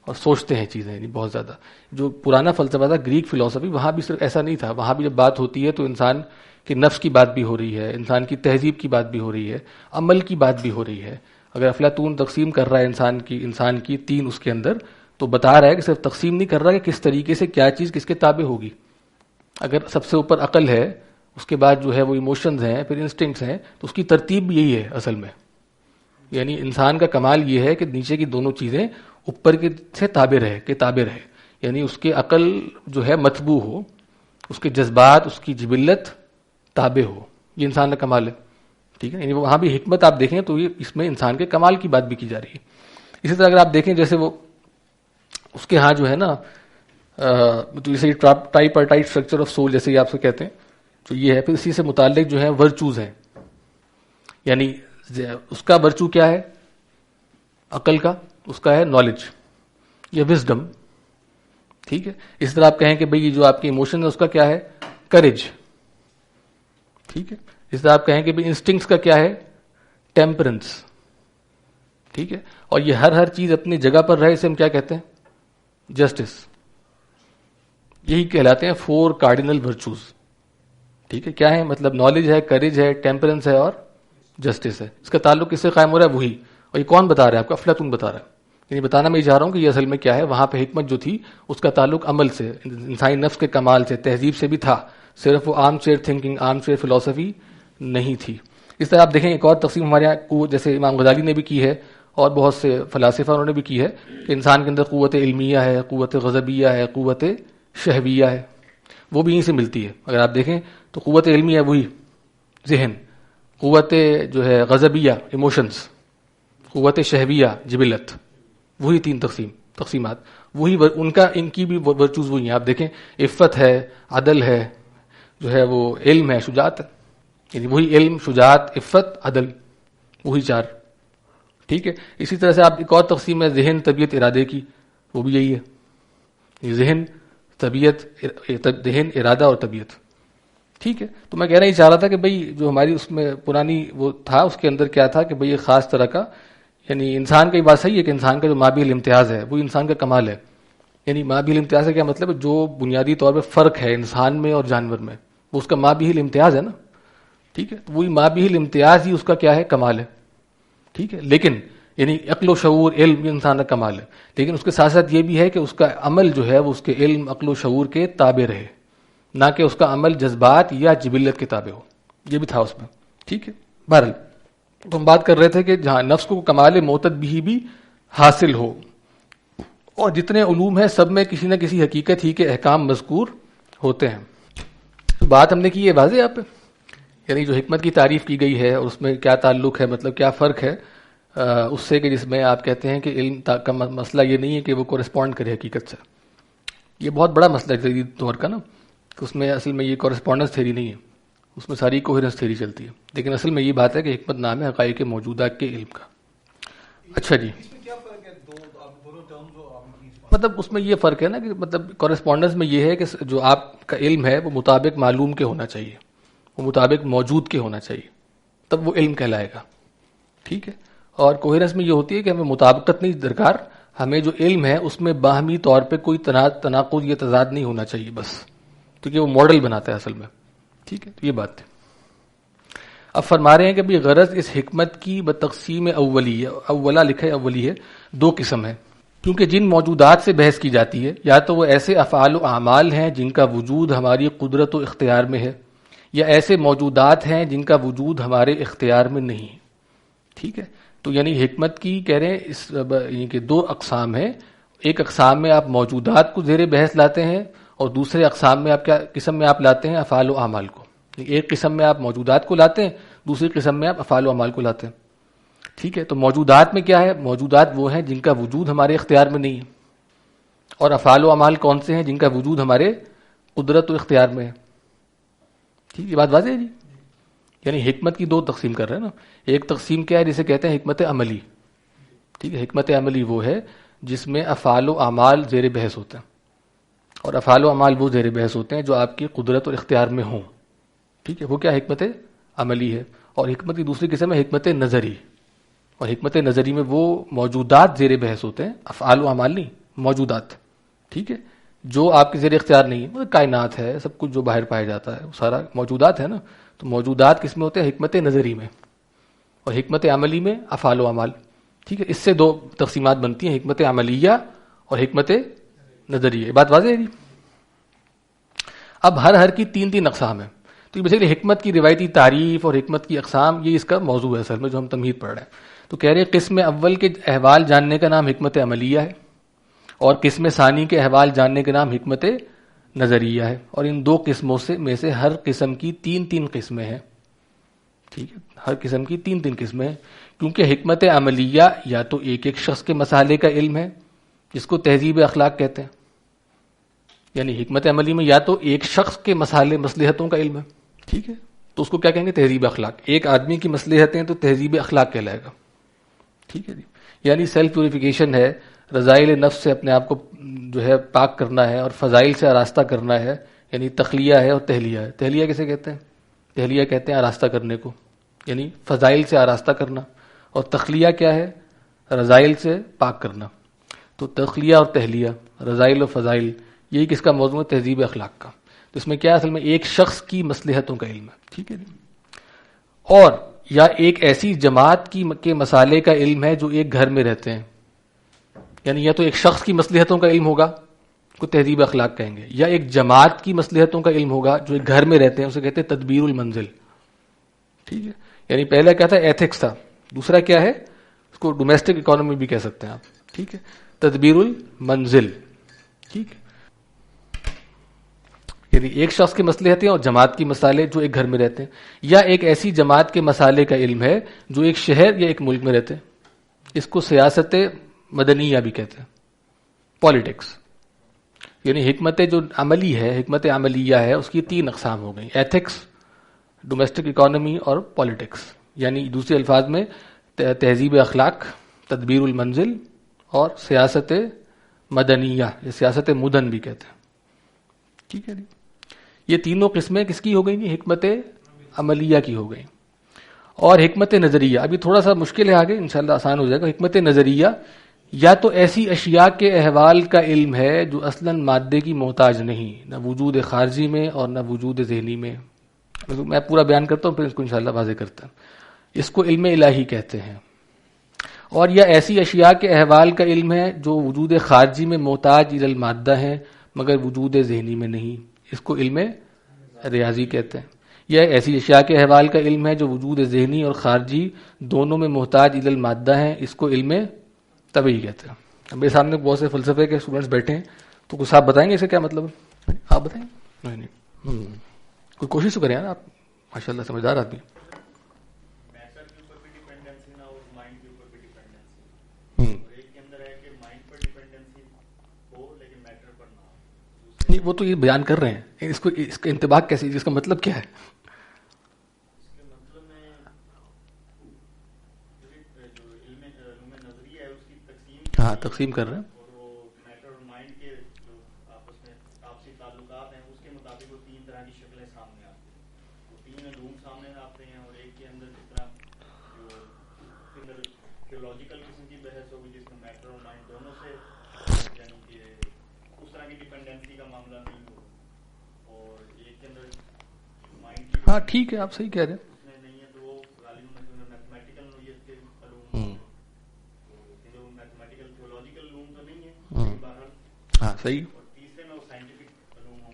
اور سوچتے ہیں چیزیں، یعنی بہت زیادہ. جو پرانا فلسفہ تھا گریک فلسفی، وہاں بھی صرف ایسا نہیں تھا. وہاں بھی جب بات ہوتی ہے تو انسان کے نفس کی بات بھی ہو رہی ہے، انسان کی تہذیب کی بات بھی ہو رہی ہے، عمل کی بات بھی ہو رہی ہے. اگر افلاطون تقسیم کر رہا ہے انسان کی 3 اس کے اندر، تو بتا رہا ہے کہ صرف تقسیم نہیں کر رہا کہ کس طریقے سے کیا چیز کس کے تابع ہوگی. اگر سب سے اوپر عقل ہے، اس کے بعد جو ہے وہ ایموشنز ہیں، پھر انسٹنکٹس ہیں، تو اس کی ترتیب بھی یہی ہے اصل میں. یعنی انسان کا کمال یہ ہے کہ نیچے کی دونوں چیزیں اوپر کے سے تابع رہے. یعنی اس کے عقل جو ہے متبوع ہو، اس کے جذبات، اس کی جبلت تابع ہو. یہ انسان کا کمال ہے. ٹھیک ہے. یعنی وہاں بھی حکمت آپ دیکھیں تو یہ اس میں انسان کے کمال کی بات بھی کی جا رہی ہے. اسی طرح اگر آپ دیکھیں جیسے وہ اس کے ہاں جو ہے نا جیسے ٹائپرٹائٹ اسٹرکچر آف سول جیسے آپ سے کہتے ہیں، تو یہ ہے. پھر اسی سے متعلق جو ہے ورچوز ہیں، یعنی اس کا ورچو کیا ہے؟ عقل کا، اس کا ہے نالج یا وزڈم. ٹھیک ہے. اس طرح آپ کہیں کہ بھئی جو آپ کی ایموشن ہے اس کا کیا ہے؟ کریج. ٹھیک ہے. اس طرح آپ کہیں کہ بھئی انسٹنکٹس کا کیا ہے؟ ٹیمپرنس. ٹھیک ہے. اور یہ ہر چیز اپنی جگہ پر رہے، اسے ہم کیا کہتے ہیں؟ جسٹس. یہی کہلاتے ہیں 4 کارڈینل ورچوز. ٹھیک ہے, کیا ہے مطلب؟ نالج ہے, کریج ہے, ٹیمپرنس ہے اور جسٹس ہے. اس کا تعلق کس سے قائم ہو رہا ہے؟ وہی. اور یہ کون بتا رہا ہے آپ کو؟ افلاطون بتا رہا ہے. یعنی بتانا میں یہ چاہ رہا ہوں کہ یہ اصل میں کیا ہے, وہاں پہ حکمت جو تھی اس کا تعلق عمل سے, انسانی نفس کے کمال سے, تہذیب سے بھی تھا. صرف وہ arm chair thinking, arm chair فلسفی نہیں تھی. اس طرح آپ دیکھیں ایک اور تقسیم ہمارے یہاں جیسے امام غزالی نے بھی کی ہے اور بہت سے فلاسفہ انہوں نے بھی کی ہے کہ انسان کے اندر قوت علمیہ ہے, قوت غضبیہ ہے, قوت شہویہ ہے. وہ بھی یہیں سے ملتی ہے. اگر آپ دیکھیں تو قوت علمیہ وہی ذہن, قوت جو ہے غضبیہ ایموشنز, قوت شہویہ جبلت, وہی 3 تقسیمات وہی ان کا, ان کی بھی ورچوز وہی ہیں. آپ دیکھیں عفت ہے, عدل ہے, جو ہے وہ علم ہے, شجاعت ہے. یعنی وہی علم, شجاعت, عفت, عدل, وہی 4. ٹھیک ہے. اسی طرح سے آپ ایک اور تقسیم ہے ذہن, طبیعت, ارادے کی, وہ بھی یہی ہے. یہ ذہن, طبیعت, ذہن, ارادہ اور طبیعت. ٹھیک ہے. تو میں کہنا ہی چاہ رہا تھا کہ بھئی جو ہماری اس میں پرانی وہ تھا اس کے اندر کیا تھا کہ بھئی ایک خاص طرح کا, یعنی انسان کا یہ بات صحیح ہے کہ انسان کا جو مابی الامتیاز ہے وہ انسان کا کمال ہے. یعنی مابی الامتیاز کا کیا مطلب ہے؟ جو بنیادی طور پہ فرق ہے انسان میں اور جانور میں, وہ اس کا مابی الامتیاز ہے نا. ٹھیک ہے. تو وہی مابی الامتیاز ہی اس کا کیا ہے؟ کمال ہے. ٹھیک ہے. لیکن یعنی عقل و شعور, علم, یہ انسان کا کمال ہے. لیکن اس کے ساتھ ساتھ یہ بھی ہے کہ اس کا عمل جو ہے وہ اس کے علم, عقل و شعور کے تابع رہے, نہ کہ اس کا عمل جذبات یا جبلت کے تابع ہو. یہ بھی تھا اس میں. ٹھیک ہے. بہرحال تو ہم بات کر رہے تھے کہ جہاں نفس کو کمال معتدبی بھی حاصل ہو, اور جتنے علوم ہیں سب میں کسی نہ کسی حقیقت ہی کے احکام مذکور ہوتے ہیں. بات ہم نے کی ہے واضح یہاں پہ, یعنی جو حکمت کی تعریف کی گئی ہے اور اس میں کیا تعلق ہے, مطلب کیا فرق ہے اس سے کہ جس میں آپ کہتے ہیں کہ علم کا مسئلہ یہ نہیں ہے کہ وہ کورسپونڈ کرے حقیقت سے. یہ بہت بڑا مسئلہ ہے جدید دور کا نا, کہ اس میں اصل میں یہ کورسپونڈنس تھیری نہیں ہے, اس میں ساری کوہرنس تھیری چلتی ہے. لیکن اصل میں یہ بات ہے کہ حکمت نام ہے حقائق موجودہ کے علم کا. اچھا جی, مطلب اس میں یہ فرق ہے نا کہ مطلب کورسپونڈنس میں یہ ہے کہ جو آپ کا علم ہے وہ مطابق معلوم کے ہونا چاہیے, وہ مطابق موجود کے ہونا چاہیے, تب وہ علم کہلائے گا. ٹھیک ہے. اور کوہرنس میں یہ ہوتی ہے کہ ہمیں مطابقت نہیں درکار, ہمیں جو علم ہے اس میں باہمی طور پہ کوئی تناقض یا تضاد نہیں ہونا چاہیے بس, کیونکہ وہ ماڈل بناتا ہے اصل میں. ٹھیک ہے. تو یہ بات ہے. اب فرما رہے ہیں کہ غرض اس حکمت کی بتقسیم اولی, اولا لکھا ہے اولی ہے, 2 قسم ہے. کیونکہ جن موجودات سے بحث کی جاتی ہے یا تو وہ ایسے افعال و اعمال ہیں جن کا وجود ہماری قدرت و اختیار میں ہے, یا ایسے موجودات ہیں جن کا وجود ہمارے اختیار میں نہیں. ٹھیک ہے. تو یعنی حکمت کی کہہ رہے ہیں اس کہ 2 اقسام ہیں. ایک اقسام میں آپ موجودات کو زیر بحث لاتے ہیں, اور دوسرے اقسام میں آپ کیا قسم میں آپ لاتے ہیں؟ افعال و اعمال کو. ایک قسم میں آپ موجودات کو لاتے ہیں, دوسری قسم میں آپ افعال و اعمال کو لاتے ہیں. ٹھیک ہے. تو موجودات میں کیا ہے؟ موجودات وہ ہیں جن کا وجود ہمارے اختیار میں نہیں ہے, اور افعال و اعمال کون سے ہیں؟ جن کا وجود ہمارے قدرت و اختیار میں ہے. ٹھیک ہے. یہ بات واضح ہے جی. یعنی حکمت کی 2 تقسیم کر رہے ہیں نا. ایک تقسیم کیا ہے جسے کہتے ہیں حکمت عملی. ٹھیک ہے. حکمت عملی وہ ہے جس میں افعال و اعمال زیر بحث ہوتے ہیں, اور افعال و اعمال وہ زیر بحث ہوتے ہیں جو آپ کی قدرت اور اختیار میں ہوں. ٹھیک ہے. وہ کیا حکمت عملی ہے. اور حکمت کی دوسری قسم ہے حکمت نظری, اور حکمت نظری میں وہ موجودات زیر بحث ہوتے ہیں, افعال و اعمال نہیں, موجودات. ٹھیک ہے. جو آپ کے زیر اختیار نہیں ہے, مطلب کائنات ہے, سب کچھ جو باہر پایا جاتا ہے وہ سارا موجودات ہے نا. تو موجودات کس میں ہوتے ہیں؟ حکمت نظری میں, اور حکمت عملی میں افعال و اعمال. ٹھیک ہے. اس سے 2 تقسیمات بنتی ہیں, حکمت عملیہ اور حکمت نظریہ. یہ بات واضح ہے جی. اب ہر کی 3 اقسام ہیں. تو یہ بیسیکلی حکمت کی روایتی تعریف اور حکمت کی اقسام, یہ اس کا موضوع ہے اصل میں جو ہم تمہید پڑھ رہے ہیں. تو کہہ رہے ہیں قسم اول کے احوال جاننے کا نام حکمت عملیہ ہے, اور قسم ثانی کے احوال جاننے کا نام حکمت نظریہ ہے. اور ان 2 قسموں میں سے ہر قسم کی 3 قسمیں ہیں. ٹھیک ہے. ہر قسم کی 3 قسمیں ہیں, کیونکہ حکمت عملیہ یا تو ایک شخص کے مسالے کا علم ہے جس کو تہذیب اخلاق کہتے ہیں. یعنی حکمت عملی میں یا تو ایک شخص کے مسالے مصلحتوں کا علم ہے. ٹھیک ہے. تو اس کو کیا کہیں گے؟ تہذیب اخلاق. ایک آدمی کی مصلحتیں تو تہذیب اخلاق کہلائے گا. ٹھیک ہے جی. یعنی سیلف پیوریفیکیشن ہے, رذائل نفس سے اپنے آپ کو جو ہے پاک کرنا ہے, اور فضائل سے آراستہ کرنا ہے. یعنی تخلیہ ہے اور تہلیہ ہے. تہلیہ کیسے کہتے ہیں؟ تہلیہ کہتے ہیں آراستہ کرنے کو, یعنی فضائل سے آراستہ کرنا. اور تخلیہ کیا ہے؟ رذائل سے پاک کرنا. تو تخلیہ اور تہلیہ, رذائل و فضائل, یہی کس کا موضوع ہے؟ تہذیب اخلاق کا. تو اس میں کیا اصل میں ایک شخص کی مصلحتوں کا علم ہے. ٹھیک ہے جی. اور یا ایک ایسی جماعت کے مسالے کا علم ہے جو ایک گھر میں رہتے ہیں. یعنی یا تو ایک شخص کی مصلحتوں کا علم ہوگا کو تہذیب اخلاق کہیں گے, یا ایک جماعت کی مصلحتوں کا علم ہوگا جو ایک گھر میں رہتے ہیں, اسے کہتے ہیں تدبیر المنزل. ٹھیک ہے. یعنی پہلا کیا تھا؟ ایتھکس تھا. دوسرا کیا ہے؟ اس کو ڈومیسٹک اکانومی بھی کہہ سکتے ہیں آپ. ٹھیک ہے. تدبیر المنزل. ٹھیک ہے. یعنی ایک شخص کی مصلحتیں اور جماعت کی مسالے جو ایک گھر میں رہتے ہیں, یا ایک ایسی جماعت کے مسالے کا علم ہے جو ایک شہر یا ایک ملک میں رہتے ہیں. اس کو سیاست مدنیہ بھی کہتے ہیں, پالیٹکس. یعنی حکمت جو عملی ہے, حکمت عملیہ ہے, اس کی 3 اقسام ہو گئی: ایتھکس, ڈومیسٹک اکانومی اور پالیٹکس. یعنی دوسرے الفاظ میں تہذیب اخلاق, تدبیر المنزل اور سیاست مدنیہ یا سیاست مدن بھی کہتے ہیں. ٹھیک ہے جی. یہ تینوں قسمیں کس کی ہو گئی؟ حکمت عملیہ کی ہو گئی. اور حکمت نظریہ ابھی تھوڑا سا مشکل ہے, آگے انشاءاللہ آسان ہو جائے گا. حکمت نظریہ یا تو ایسی اشیاء کے احوال کا علم ہے جو اصلاً مادے کی محتاج نہیں, نہ وجود خارجی میں اور نہ وجود ذہنی میں. میں پورا بیان کرتا ہوں پھر اس کو انشاءاللہ واضح کرتا ہوں. اس کو علم الہی کہتے ہیں. اور یا ایسی اشیاء کے احوال کا علم ہے جو وجود خارجی میں محتاج الی المادہ ہیں مگر وجود ذہنی میں نہیں, اس کو علم ریاضی کہتے ہیں. یا ایسی اشیاء کے احوال کا علم ہے جو وجود ذہنی اور خارجی دونوں میں محتاج الی المادہ ہیں, اس کو علم طبعی کہتے ہیں. میرے سامنے بہت سے فلسفے کے اسٹوڈنٹس بیٹھے ہیں, تو کچھ آپ بتائیں گے اسے کیا مطلب ہے؟ آپ بتائیں. نہیں کوئی کوشش تو کریں یار, آپ ماشاء اللہ سمجھدار آدمی. نہیں وہ تو یہ بیان کر رہے ہیں, اس کا انطباق کیسے, اس کا مطلب کیا ہے؟ ہاں تقسیم کر رہے ہیں. ہاں ٹھیک ہے, آپ صحیح کہہ رہے ہیں. ہاں صحیح,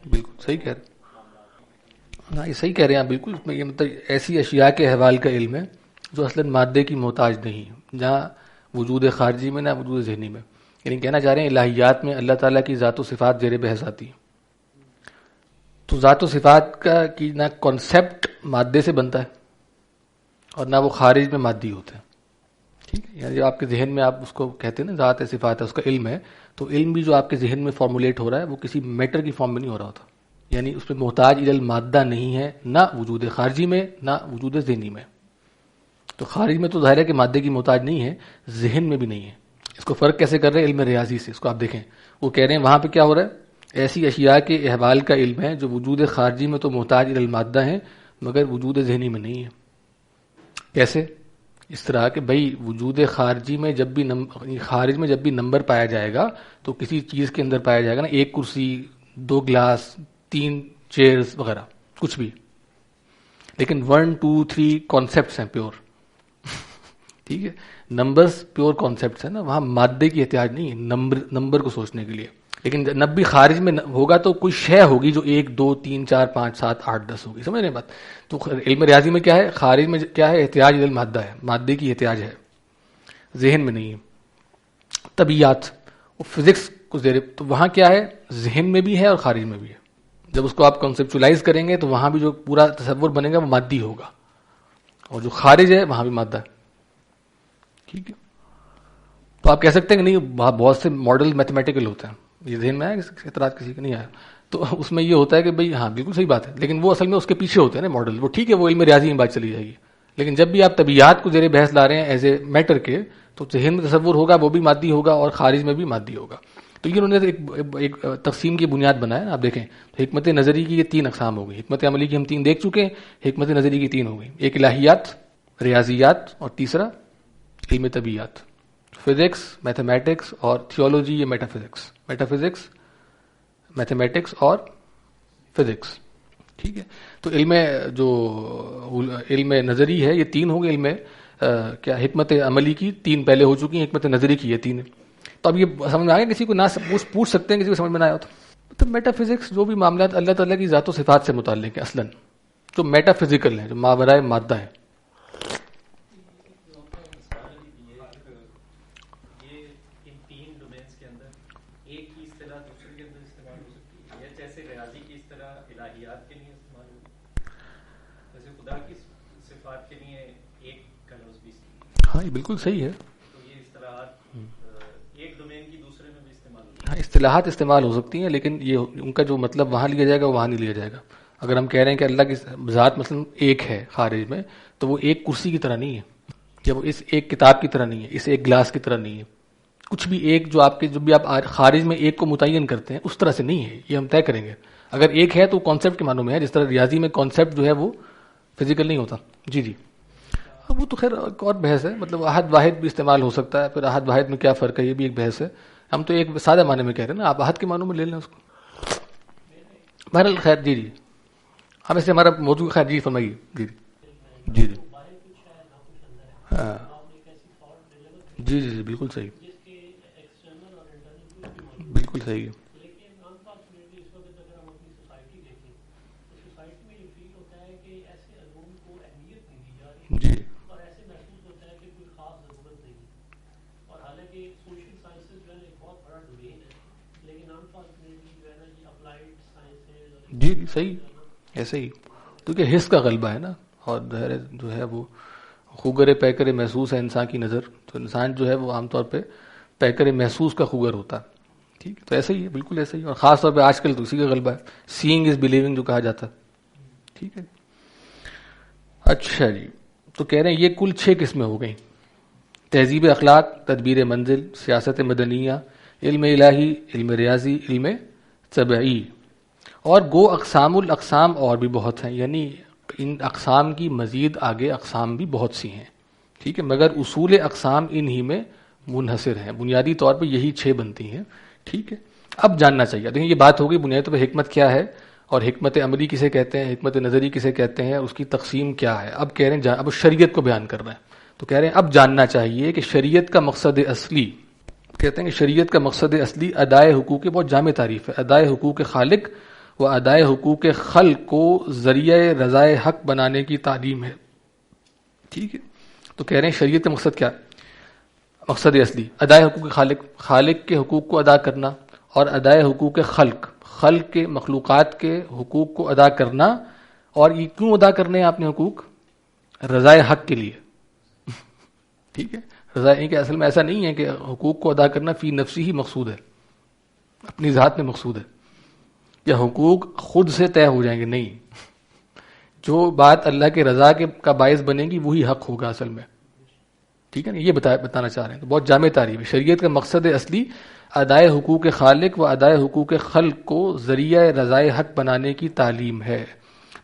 بالکل صحیح کہہ رہے ہیں. ہاں یہ صحیح کہہ رہے ہیں آپ بالکل. اس میں یہ مطلب ایسی اشیاء کے احوال کا علم ہے جو اصلاً مادے کی محتاج نہیں, جہاں وجود خارجی میں نہ وجود ذہنی میں. یعنی کہنا چاہ رہے ہیں الہیات میں اللہ تعالیٰ کی ذات و صفات زیر بحث آتی ہے, تو ذات و صفات کا کی نہ کانسیپٹ مادے سے بنتا ہے اور نہ وہ خارج میں مادی ہوتے ہیں. ٹھیک ہے. یعنی جو آپ کے ذہن میں آپ اس کو کہتے ہیں نا ذات صفات ہے, اس کا علم ہے, تو علم بھی جو آپ کے ذہن میں فارمولیٹ ہو رہا ہے وہ کسی میٹر کی فارم میں نہیں ہو رہا ہوتا. یعنی اس میں محتاج الی المادہ نہیں ہے, نہ وجود خارجی میں نہ وجود ذہنی میں. تو خارج میں تو ظاہر ہے کہ مادے کی محتاج نہیں ہے, ذہن میں بھی نہیں ہے. اس کو فرق کیسے کر رہے ہیں؟ علم ریاضی سے. اس کو آپ دیکھیں, وہ کہہ رہے ہیں وہاں پہ کیا ہو رہا ہے, ایسی اشیاء کے احوال کا علم ہے جو وجود خارجی میں تو محتاج الی المادہ ہیں مگر وجود ذہنی میں نہیں ہے. کیسے؟ اس طرح کہ بھائی وجود خارجی میں جب بھی خارج میں جب بھی نمبر پایا جائے گا تو کسی چیز کے اندر پایا جائے گا نا, 1 کرسی 2 گلاس 3 چیئرز وغیرہ کچھ بھی, لیکن 1 2 3 کانسیپٹس ہیں پیور. ٹھیک ہے, نمبرز پیور کانسیپٹس ہیں نا, وہاں مادے کی احتیاج نہیں ہے نمبر کو سوچنے کے لیے. لیکن جب بھی خارج میں ہوگا تو کوئی شے ہوگی جو 1 2 3 4 5 7 8 10 ہوگی. سمجھ رہے ہیں بات؟ تو علم ریاضی میں کیا ہے, خارج میں کیا ہے, احتیاج الی المادہ ہے, مادے کی احتیاج ہے, ذہن میں نہیں ہے. طبیعیات فزکس کو تو وہاں کیا ہے, ذہن میں بھی ہے اور خارج میں بھی ہے. جب اس کو آپ کنسیپچولائز کریں گے تو وہاں بھی جو پورا تصور بنے گا وہ مادی ہوگا, اور جو خارج ہے وہاں بھی مادہ ہے. ٹھیک ہے. تو آپ کہہ سکتے ہیں کہ نہیں بہت سے ماڈل میتھمیٹیکل ہوتے ہیں, یہ ذہن میں آیا اعتراض کسی کا نہیں آیا, تو اس میں یہ ہوتا ہے کہ بھئی ہاں بالکل صحیح بات ہے, لیکن وہ اصل میں اس کے پیچھے ہوتے ہیں نا ماڈل. وہ ٹھیک ہے, وہ علم ریاضی میں بات چلی جائے گی, لیکن جب بھی آپ طبیعیات کو زیر بحث لا رہے ہیں ایز اے میٹر کے, تو ذہن میں تصور ہوگا وہ بھی مادی ہوگا اور خارج میں بھی مادی ہوگا. تو یہ انہوں نے ایک تقسیم کی بنیاد بنایا. آپ دیکھیں تو حکمت نظری کی یہ 3 اقسام ہو گئی, حکمت عملی کی ہم 3 دیکھ چکے ہیں, حکمت نظری کی 3 ہو گئی. ایک الہیات, ریاضیات, اور تیسرا علم طبیعیات, فزکس, میتھمیٹکس اور تھیولوجی یا meta physics. Meta physics mathematics اور فزکس. ٹھیک ہے. تو علم نظری ہے، یہ تین ہوں گے. علم کیا حکمت عملی کی تین پہلے ہو چکی ہیں، حکمت نظری کی یہ تین. تو اب یہ سمجھ میں آ گیا، کسی کو نہ پوچھ سکتے ہیں، کسی کو سمجھ میں نہ آیا تو میٹا فزکس جو بھی معاملات اللہ تعالیٰ کی ذات و صفات سے متعلق ہیں اصلاً، جو میٹا فزیکل ہیں، جو ماورائے مادہ ہیں. ہاں یہ بالکل صحیح ہے. ہاں اصطلاحات استعمال ہو سکتی ہیں، لیکن یہ ان کا جو مطلب وہاں لیا جائے گا وہاں نہیں لیا جائے گا. اگر ہم کہہ رہے ہیں کہ اللہ کی ذات مثلا ایک ہے خارج میں، تو وہ ایک کرسی کی طرح نہیں ہے، یا وہ اس ایک کتاب کی طرح نہیں ہے، اس ایک گلاس کی طرح نہیں ہے. کچھ بھی ایک جو بھی آپ خارج میں ایک کو متعین کرتے ہیں اس طرح سے نہیں ہے. یہ ہم طے کریں گے. اگر ایک ہے تو کانسیپٹ کے معنوں میں ہے، جس طرح ریاضی میں کانسیپٹ جو ہے وہ فزیکل نہیں ہوتا. جی جی. وہ تو خیر ایک اور بحث ہے، مطلب احد واحد بھی استعمال ہو سکتا ہے. پھر احد واحد میں کیا فرق ہے، یہ بھی ایک بحث ہے. ہم تو ایک سادہ معنی میں کہہ رہے ہیں نا، آپ احد کے معنوں میں لے لیں اس کو. بہرحال خیر. جی جی. ہم سے ہمارا موضوع خیر. جی فرمائیے. جی جی جی. ہاں جی جی جی بالکل صحیح. بالکل صحیح ہے. جی جی صحیح. ایسے ہی کیونکہ حس کا غلبہ ہے نا، اور ظاہر جو ہے وہ خوگر پیکر محسوس ہے انسان کی نظر. تو انسان جو ہے وہ عام طور پہ پیکر محسوس کا خوگر ہوتا ہے. ٹھیک. تو ایسے ہی ہے، بالکل ایسے ہی. اور خاص طور پہ آج کل تو اسی کا غلبہ ہے، سینگ از بلیونگ جو کہا جاتا ہے. ٹھیک ہے. اچھا جی. تو کہہ رہے ہیں یہ کل 6 قسمیں ہو گئیں: تہذیب اخلاق، تدبیر منزل، سیاست مدنیہ، علم الہی، علم ریاضی، علم طبعی. اور گو اقسام الاقسام اور بھی بہت ہیں، یعنی ان اقسام کی مزید آگے اقسام بھی بہت سی ہیں. ٹھیک ہے. مگر اصول اقسام انہی میں منحصر ہیں. بنیادی طور پہ یہی 6 بنتی ہیں. ٹھیک ہے. اب جاننا چاہیے، دیکھیں یہ بات ہوگی بنیادی طور پہ حکمت کیا ہے، اور حکمت عملی کسے کہتے ہیں، حکمت نظری کسے کہتے ہیں، اس کی تقسیم کیا ہے. اب کہہ رہے ہیں اب شریعت کو بیان کر رہے ہیں. تو کہہ رہے ہیں اب جاننا چاہیے کہ شریعت کا مقصد اصلی، کہتے ہیں کہ شریعت کا مقصد اصلی ادائے حقوق، بہت جامع تعریف ہے، ادائے حقوق خالق و ادائے حقوق خلق کو ذریعہ رضائے حق بنانے کی تعلیم ہے. ٹھیک ہے. تو کہہ رہے ہیں شریعت کا مقصد کیا، مقصد اصلی ادائے حقوق خالق، خالق کے حقوق کو ادا کرنا، اور ادائے حقوق خلق، خلق کے مخلوقات کے حقوق کو ادا کرنا. اور یہ کیوں ادا کرنے ہیں آپ نے حقوق؟ رضائے حق کے لیے. ٹھیک ہے. رضائے کہ اصل میں ایسا نہیں ہے کہ حقوق کو ادا کرنا فی نفسی ہی مقصود ہے، اپنی ذات میں مقصود ہے، یا حقوق خود سے طے ہو جائیں گے. نہیں، جو بات اللہ کے رضا کا باعث بنے گی وہی حق ہوگا اصل میں. ٹھیک ہے نا. یہ بتانا چاہ رہے ہیں. تو بہت جامع تعریف ہے. شریعت کا مقصد اصلی ادائے حقوق خالق و ادائے حقوق خلق کو ذریعہ رضائے حق بنانے کی تعلیم ہے.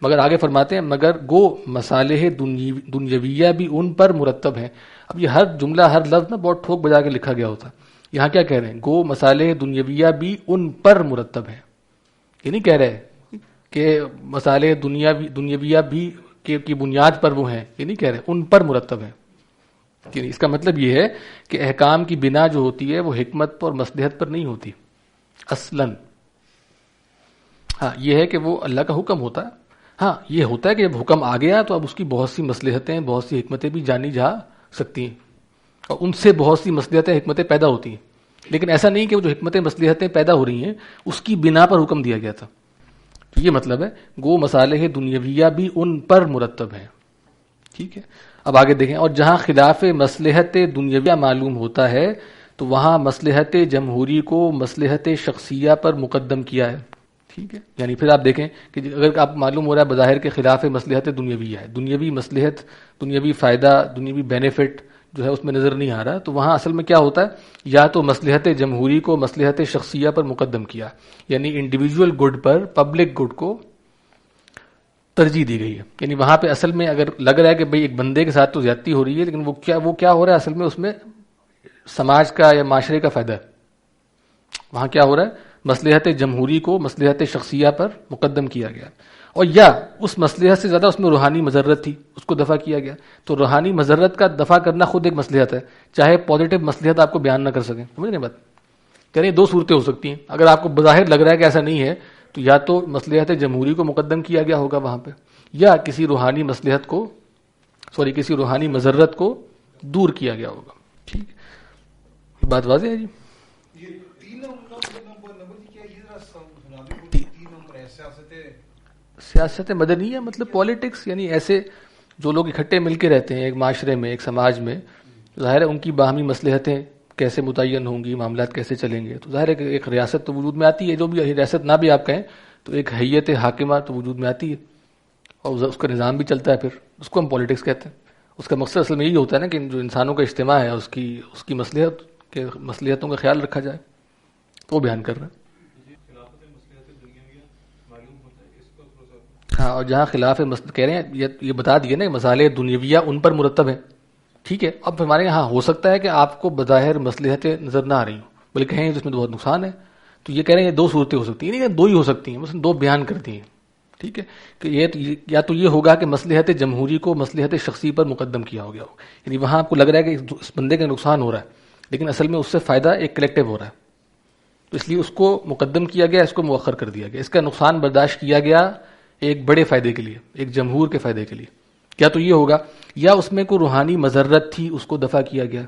مگر آگے فرماتے ہیں مگر گو مصالح دنیویہ بھی ان پر مرتب ہیں. اب یہ ہر جملہ ہر لفظ نا بہت ٹھوک بجا کے لکھا گیا ہوتا. یہاں کیا کہہ رہے ہیں؟ گو مصالح دنیویہ بھی ان پر مرتب ہیں. یہ نہیں کہہ رہے کہ مصالح دنیویہ بھی کی بنیاد پر وہ ہیں، یہ نہیں کہہ رہے، ان پر مرتب ہیں. اس کا مطلب یہ ہے کہ احکام کی بنا جو ہوتی ہے وہ حکمت پر اور مصلحت پر نہیں ہوتی اصلاً. ہاں یہ ہے کہ وہ اللہ کا حکم ہوتا ہے. ہاں یہ ہوتا ہے کہ جب حکم آ گیا تو اب اس کی بہت سی مصلحتیں، بہت سی حکمتیں بھی جانی جا سکتی ہیں، اور ان سے بہت سی مصلحتیں، حکمتیں پیدا ہوتی ہیں. لیکن ایسا نہیں کہ وہ جو حکمتیں، مصلحتیں پیدا ہو رہی ہیں اس کی بنا پر حکم دیا گیا تھا. تو یہ مطلب ہے گو مصالح دنیویہ بھی ان پر مرتب ہیں. ٹھیک ہے. اب آگے دیکھیں. اور جہاں خلاف مصلحت دنیویہ معلوم ہوتا ہے تو وہاں مصلحت جمہوری کو مصلحت شخصیہ پر مقدم کیا ہے. ٹھیک ہے. یعنی پھر آپ دیکھیں کہ اگر آپ معلوم ہو رہا ہے بظاہر کے خلاف مصلحت دنیویہ ہے، دنیوی مصلحت، دنیوی فائدہ، دنیوی بینیفٹ جو ہے اس میں نظر نہیں آ رہا، تو وہاں اصل میں کیا ہوتا ہے؟ یا تو مصلحت جمہوری کو مصلحت شخصیہ پر مقدم کیا، یعنی انڈیویجول گڈ پر پبلک گڈ کو ترجیح دی گئی ہے. یعنی وہاں پہ اصل میں اگر لگ رہا ہے کہ بھئی ایک بندے کے ساتھ تو زیادتی ہو رہی ہے، لیکن وہ کیا ہو رہا ہے اصل میں؟ اس میں سماج کا یا معاشرے کا فائدہ ہے. وہاں کیا ہو رہا ہے؟ مصلحت جمہوری کو مصلحت شخصیہ پر مقدم کیا گیا، اور یا اس مصلحت سے زیادہ اس میں روحانی مضرت تھی، اس کو دفع کیا گیا. تو روحانی مضرت کا دفع کرنا خود ایک مصلحت ہے، چاہے پازیٹیو مصلحت آپ کو بیان نہ کر سکیں. سمجھ رہے ہیں بات؟ کہہ رہے ہیں دو صورتیں ہو سکتی ہیں. اگر آپ کو بظاہر لگ رہا ہے کہ ایسا نہیں ہے تو یا تو مصلحت جمہوری کو مقدم کیا گیا ہوگا وہاں پہ، یا کسی روحانی مصلحت کو کسی روحانی مضرت کو دور کیا گیا ہوگا. ٹھیک ہے، بات واضح ہے جی. سیاست مدنیہ مطلب پالیٹکس، یعنی ایسے جو لوگ اکٹھے مل کے رہتے ہیں ایک معاشرے میں، ایک سماج میں، ظاہر ہے ان کی باہمی مصلحتیں کیسے متعین ہوں گی، معاملات کیسے چلیں گے. تو ظاہر ہے کہ ایک ریاست تو وجود میں آتی ہے، جو بھی ریاست نہ بھی آپ کہیں تو ایک حیت حاکمہ تو وجود میں آتی ہے، اور اس کا نظام بھی چلتا ہے. پھر اس کو ہم پالیٹکس کہتے ہیں. اس کا مقصد اصل میں یہی ہوتا ہے نا کہ جو انسانوں کا اجتماع ہے اس کی مصلحتوں کا خیال رکھا جائے. تو وہ بیان کر رہے ہیں. ہاں، اور جہاں خلاف کہہ رہے ہیں یہ بتا دیے نا مصالح دنیویہ ان پر مرتب ہیں. ٹھیک ہے، اب ہمارے یہاں ہو سکتا ہے کہ آپ کو بظاہر مصلحتیں نظر نہ آ رہی ہوں، بلکہ کہیں جس میں بہت نقصان ہے. تو یہ کہہ رہے ہیں یہ دو صورتیں ہو سکتی ہیں، نہیں دو ہی ہو سکتی ہیں، مثلا دو بیان کر دی ہیں. ٹھیک ہے، کہ یا تو یہ ہوگا کہ مصلحت جمہوری کو مصلحت شخصی پر مقدم کیا ہو گیا ہو، یعنی وہاں آپ کو لگ رہا ہے کہ اس بندے کا نقصان ہو رہا ہے لیکن اصل میں اس سے فائدہ ایک کلیکٹیو ہو رہا ہے، تو اس لیے اس کو مقدم کیا گیا، اس کو مؤخر کر دیا گیا، اس کا نقصان برداشت کیا گیا ایک بڑے فائدے کے لیے، ایک جمہور کے فائدے کے لیے. کیا تو یہ ہوگا، یا اس میں کوئی روحانی مضرت تھی اس کو دفع کیا گیا.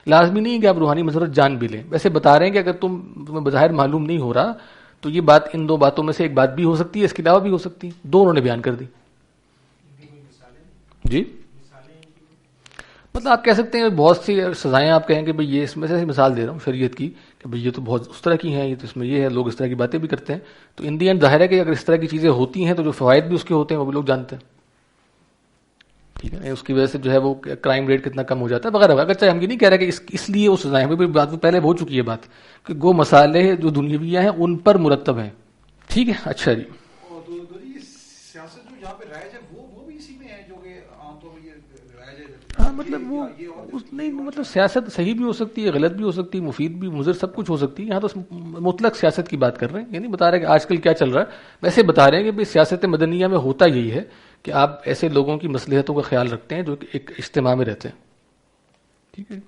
لازمی نہیں کہ آپ روحانی مضرت جان بھی لیں، ویسے بتا رہے ہیں کہ اگر تمہیں بظاہر معلوم نہیں ہو رہا تو یہ بات ان دو باتوں میں سے ایک بات بھی ہو سکتی ہے، اس کے علاوہ بھی ہو سکتی ہے. دو انہوں نے بیان کر دی. جی مطلب آپ کہہ سکتے ہیں بہت سی سزائیں، آپ کہیں کہ بھئی یہ اس میں سے مثال دے رہا ہوں شریعت کی کہ بھئی یہ تو بہت اس طرح کی ہیں، یہ تو اس میں یہ ہے، لوگ اس طرح کی باتیں بھی کرتے ہیں. تو ان دی اینڈ ظاہر ہے کہ اگر اس طرح کی چیزیں ہوتی ہیں تو جو فوائد بھی اس کے ہوتے ہیں وہ بھی لوگ جانتے ہیں. ٹھیک ہے، اس کی وجہ سے جو ہے وہ کرائم ریٹ کتنا کم ہو جاتا ہے وغیرہ. اگرچہ ہم یہ نہیں کہہ رہے کہ اس لیے وہ سزائیں بھی بات پہلے ہو چکی ہے بات کہ گو مسالے جو دنیاویہ ہیں ان پر مرتب ہیں. ٹھیک ہے، اچھا جی. ہاں مطلب وہ نہیں، مطلب سیاست صحیح بھی ہو سکتی ہے، غلط بھی ہو سکتی ہے، مفید بھی، مضر، سب کچھ ہو سکتی ہے. یہاں تو مطلق سیاست کی بات کر رہے ہیں، یعنی بتا رہے ہیں کہ آج کل کیا چل رہا ہے. ویسے بتا رہے ہیں کہ سیاست مدنیہ میں ہوتا یہی ہے کہ آپ ایسے لوگوں کی مصلحتوں کا خیال رکھتے ہیں جو ایک اجتماع میں رہتے ہیں. ٹھیک ہے،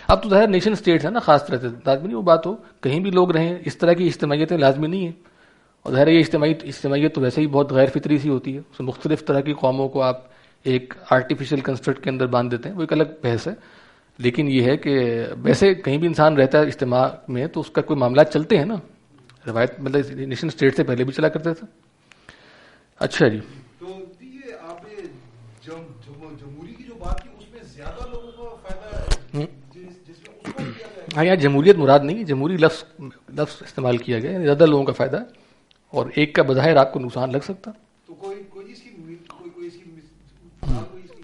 اب تو ظاہر نیشن اسٹیٹس ہے نا، خاص طرح سے لازمی نہیں وہ بات ہو، کہیں بھی لوگ رہیں اس طرح کی اجتماعیتیں لازمی نہیں ہیں. اور ظاہر یہ اجتماعیت تو ویسے ہی بہت غیر فطری سی ہوتی ہے، اس میں مختلف طرح کی قوموں کو آپ ایک آرٹیفیشل کنسٹرکٹ کے اندر باندھ دیتے ہیں، وہ ایک الگ بحث ہے. لیکن یہ ہے کہ ویسے کہیں بھی انسان رہتا ہے اجتماع میں تو اس کا کوئی معاملات چلتے ہیں نا، روایت مطلب نیشن اسٹیٹ سے پہلے بھی چلا کرتے تھے. اچھا جی. تو یہ آپ نے جمہوری کی جو بات کی اس میں زیادہ لوگوں کو فائدہ جس میں اس کو کیا جائے. ہاں، یہاں جمہوریت مراد نہیں ہے، جمہوری لفظ استعمال کیا گیا، یعنی زیادہ لوگوں کا فائدہ ہے اور ایک کا بظاہر آپ کو نقصان لگ سکتا. تو کوئی اس کی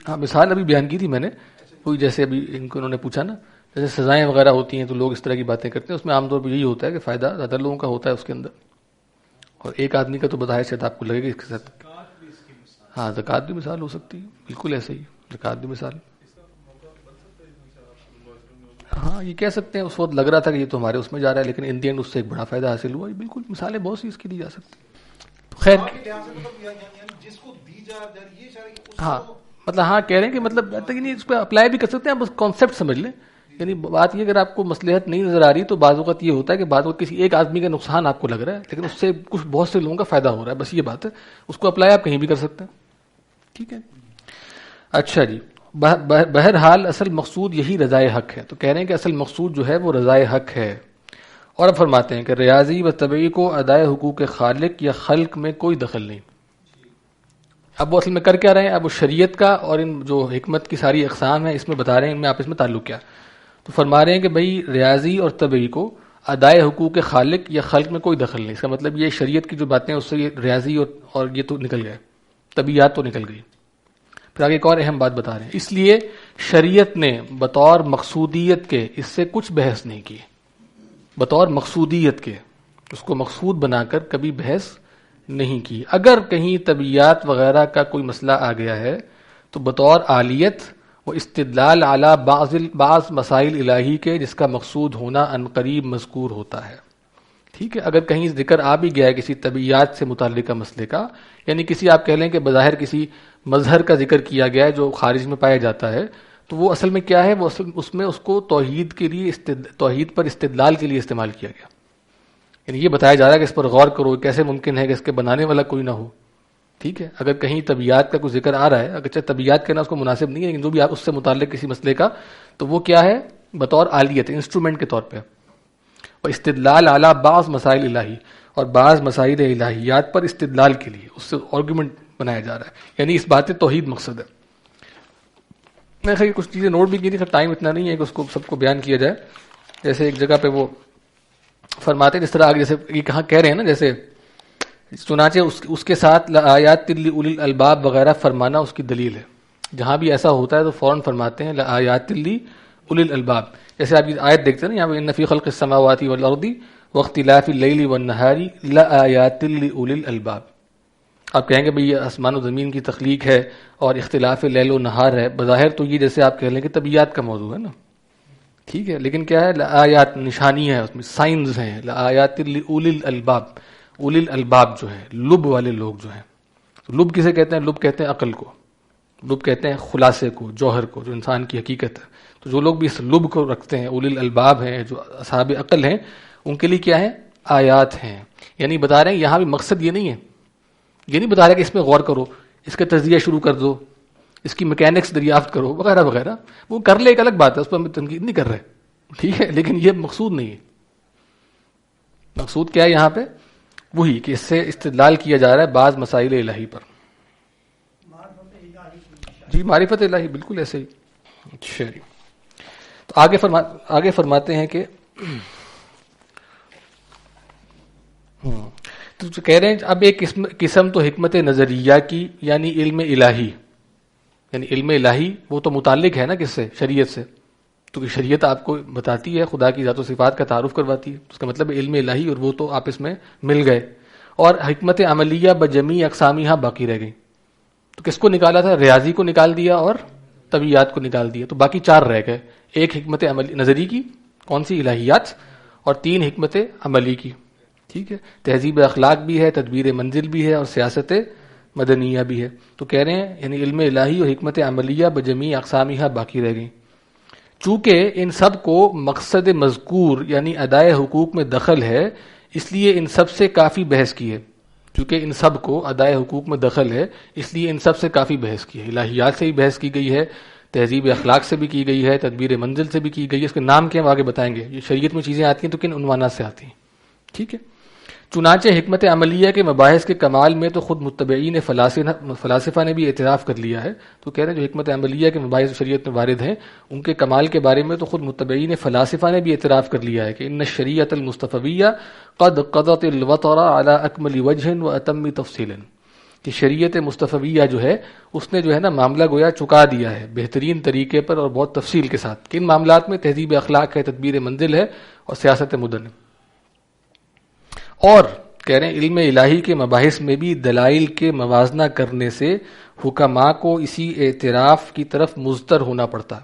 ہاں مثال ابھی بیان کی تھی میں نے، کوئی جیسے ابھی ان کو انہوں نے پوچھا نا، جیسے سزائیں وغیرہ ہوتی ہیں تو لوگ اس طرح کی باتیں کرتے ہیں، اس میں عام طور پر یہی ہوتا ہے کہ فائدہ زیادہ لوگوں کا ہوتا ہے اس کے اندر، اور ایک آدمی کا تو بظاہر شاید آپ کو لگے گا اس کے ساتھ. ہاں زکوٰۃ بھی مثال ہو سکتی ہے، بالکل ایسے ہی زکوٰۃ بھی مثال. ہاں یہ کہہ سکتے ہیں اس وقت لگ رہا تھا کہ یہ تو ہمارے اس میں جا رہا ہے لیکن ان دی اینڈ اس سے ایک بڑا فائدہ حاصل ہوا. بالکل مثالیں بہت سی اس کی دی جا سکتی. خیر ہاں مطلب ہاں کہہ رہے ہیں کہ مطلب اس پہ اپلائی بھی کر سکتے ہیں، آپ بس کانسیپٹ سمجھ لیں. یعنی بات یہ اگر آپ کو مصلحت نہیں نظر آ رہی تو بعض اوقات یہ ہوتا ہے کہ بعض اوقات کسی ایک آدمی کا نقصان آپ کو لگ رہا ہے لیکن اس سے کچھ بہت سے لوگوں کا فائدہ ہو رہا ہے، بس یہ بات ہے. اس کو اپلائی آپ کہیں بھی کر سکتے ہیں. ٹھیک ہے، اچھا جی. بہرحال اصل مقصود یہی رضائے حق ہے. تو کہہ رہے ہیں کہ اصل مقصود جو ہے وہ رضائے حق ہے. اور اب فرماتے ہیں کہ ریاضی و طبعی کو ادائے حقوق خالق یا خلق میں کوئی دخل نہیں. اب وہ اصل میں کر کیا رہے ہیں، اب وہ شریعت کا اور ان جو حکمت کی ساری اقسام ہیں اس میں بتا رہے ہیں ان میں آپس میں تعلق کیا. تو فرما رہے ہیں کہ بھئی ریاضی اور طبعی کو ادائے حقوق خالق یا خلق میں کوئی دخل نہیں. اس کا مطلب یہ شریعت کی جو باتیں اس سے یہ ریاضی اور یہ تو نکل گئے، طبیعیات تو نکل گئی. پھر آگے ایک اور اہم بات بتا رہے ہیں، اس لیے شریعت نے بطور مقصودیت کے اس سے کچھ بحث نہیں کی. بطور مقصودیت کے اس کو مقصود بنا کر کبھی بحث نہیں کی. اگر کہیں طبیعیات وغیرہ کا کوئی مسئلہ آ گیا ہے تو بطور عالیت و استدلال اعلی بعض مسائل الہی کے جس کا مقصود ہونا عنقریب مذکور ہوتا ہے. ٹھیک ہے. اگر کہیں ذکر آ بھی گیا ہے کسی طبیعیات سے متعلقہ مسئلے کا، یعنی کسی آپ کہہ لیں کہ بظاہر کسی مظہر کا ذکر کیا گیا ہے جو خارج میں پایا جاتا ہے، تو وہ اصل میں کیا ہے، وہ اصل اس میں اس کو توحید کے لیے توحید پر استدلال کے لیے استعمال کیا گیا. یعنی یہ بتایا جا رہا ہے کہ اس پر غور کرو، کیسے ممکن ہے کہ اس کے بنانے والا کوئی نہ ہو. ٹھیک ہے. اگر کہیں طبیعیات کا کوئی ذکر آ رہا ہے، اگرچہ طبیعیات کہنا اس کو مناسب نہیں ہے، لیکن جو بھی آپ اس سے متعلق کسی مسئلے کا، تو وہ کیا ہے، بطور آلیت انسٹرومنٹ کے طور پہ. اور استدلال اعلیٰ بعض مسائل الہی، اور بعض مسائل الہیات پر استدلال کے لیے اس سے آرگومنٹ بنایا جا رہا ہے. یعنی اس بات توحید مقصد ہے. میں خیر کچھ چیزیں نوٹ بھی کی تھی، ٹائم اتنا نہیں ہے کہ اس کو سب کو بیان کیا جائے. جیسے ایک جگہ پہ وہ فرماتے ہیں، جس طرح جیسے یہ کہاں کہہ رہے ہیں نا، جیسے چنانچہ اس کے ساتھ لآیات لأولی الالباب وغیرہ فرمانا اس کی دلیل ہے. جہاں بھی ایسا ہوتا ہے تو فوراً فرماتے ہیں لآیات لأولی الالباب. جیسے آپ یہ آیت دیکھتے ہیں نا یہاں پہ ان فی خلق السماوات والارض واختلاف اللیل والنہار لآیات لأولی الالباب. آپ کہیں گے بھئی یہ آسمان و زمین کی تخلیق ہے اور اختلاف لیل و نہار ہے، بظاہر تو یہ جیسے آپ کہہ لیں کہ طبیعیات کا موضوع ہے نا. ٹھیک ہے. لیکن کیا ہے، لآیات نشانی ہے، اس میں سائنز ہیں. لآیات لأولی الالباب، اولی الالباب جو ہیں لب والے لوگ جو ہیں. لب کسے کہتے ہیں؟ لب کہتے ہیں عقل کو، لب کہتے ہیں خلاصے کو، جوہر کو، جو انسان کی حقیقت ہے. تو جو لوگ بھی اس لب کو رکھتے ہیں، اولی الالباب ہیں، جو اصحاب عقل ہیں، ان کے لیے کیا ہے، آیات ہیں. یعنی بتا رہے ہیں یہاں بھی مقصد یہ نہیں ہے، یہ نہیں بتا رہے کہ اس میں غور کرو، اس کا تجزیہ شروع کر دو، اس کی میکینکس دریافت کرو وغیرہ وغیرہ. وہ کر لے ایک الگ بات ہے، اس پر ہم تنقید نہیں کر رہے. ٹھیک ہے. لیکن یہ مقصود نہیں ہے. مقصود کیا ہے یہاں پہ؟ وہی کہ اس سے استدلال کیا جا رہا ہے بعض مسائل الہی پر. جی معرفت الہی بالکل ایسے ہی. اچھا جی. تو آگے فرماتے ہیں کہ تو کہہ رہے ہیں اب ایک قسم تو حکمت نظریہ کی، یعنی علم الہی، یعنی علم الہی وہ تو متعلق ہے نا کس سے، شریعت سے. تو شریعت آپ کو بتاتی ہے، خدا کی ذات و صفات کا تعارف کرواتی ہے، اس کا مطلب علم الہی، اور وہ تو آپس میں مل گئے. اور حکمت عملیہ بجمی اقسامیہ باقی رہ گئی. تو کس کو نکالا تھا؟ ریاضی کو نکال دیا اور طبیعیات کو نکال دیا. تو باقی 4 رہ گئے. ایک حکمت نظری کی، کون سی؟ الہیات، اور 3 حکمت عملی کی. ٹھیک ہے. تہذیب اخلاق بھی ہے، تدبیر منزل بھی ہے، اور سیاست مدنیہ بھی ہے. تو کہہ رہے ہیں یعنی علم الہی اور حکمت عملیہ بجمی اقسامیہ باقی رہ گئی. چونکہ ان سب کو مقصد مذکور یعنی ادائے حقوق میں دخل ہے، اس لیے ان سب سے کافی بحث کی ہے. چونکہ ان سب کو ادائے حقوق میں دخل ہے، اس لیے ان سب سے کافی بحث کی ہے. الہیات سے بھی بحث کی گئی ہے، تہذیب اخلاق سے بھی کی گئی ہے، تدبیر منزل سے بھی کی گئی ہے. اس کے نام کیا ہم آگے بتائیں گے. یہ شریعت میں چیزیں آتی ہیں تو کن عنوانات سے آتی ہیں. ٹھیک ہے. چنانچہ حکمت عملیہ کے مباحث کے کمال میں تو خود متبعین فلاسفہ نے بھی اعتراف کر لیا ہے. تو کہہ رہے ہیں جو حکمت عملیہ کے مباحث شریعت میں وارد ہیں، ان کے کمال کے بارے میں تو خود متبعین فلاسفہ نے بھی اعتراف کر لیا ہے کہ ان الشریعۃ المصطفیہ قد قضت الوطر علی اکمل وجہ و اتم تفصیل، کہ شریعت مصطفیہ جو ہے اس نے جو ہے نا معاملہ گویا چکا دیا ہے بہترین طریقے پر اور بہت تفصیل کے ساتھ. کن معاملات میں؟ تہذیب اخلاق ہے، تدبیر منزل ہے، اور سیاست مدن. اور کہہ رہے ہیں علم الہی کے مباحث میں بھی دلائل کے موازنہ کرنے سے حکماء کو اسی اعتراف کی طرف مضطر ہونا پڑتا.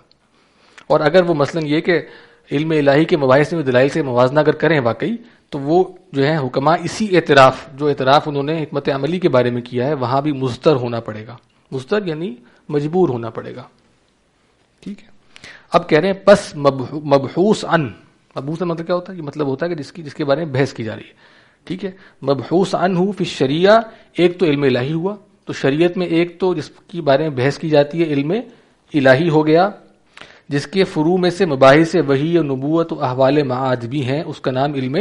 اور اگر وہ مثلا یہ کہ علم الہی کے مباحث میں دلائل سے موازنہ اگر کریں واقعی، تو وہ جو ہے حکماء اسی اعتراف، جو اعتراف انہوں نے حکمت عملی کے بارے میں کیا ہے، وہاں بھی مضطر ہونا پڑے گا. مضطر یعنی مجبور ہونا پڑے گا. ٹھیک ہے. اب کہہ رہے ہیں پس مبحوث عن، مبحوث کا مطلب کیا ہوتا ہے؟ یہ مطلب ہوتا ہے کہ جس کے بارے میں بحث کی جا رہی ہے. ٹھیک ہے. مبحوث عنہ فی الشریعہ، ایک تو علم الہی ہوا. تو شریعت میں ایک تو جس کی بارے میں بحث کی جاتی ہے علم الہی ہو گیا، جس کے فروع میں سے مباحث وحی و نبوت و احوال معاد بھی ہیں، اس کا نام علم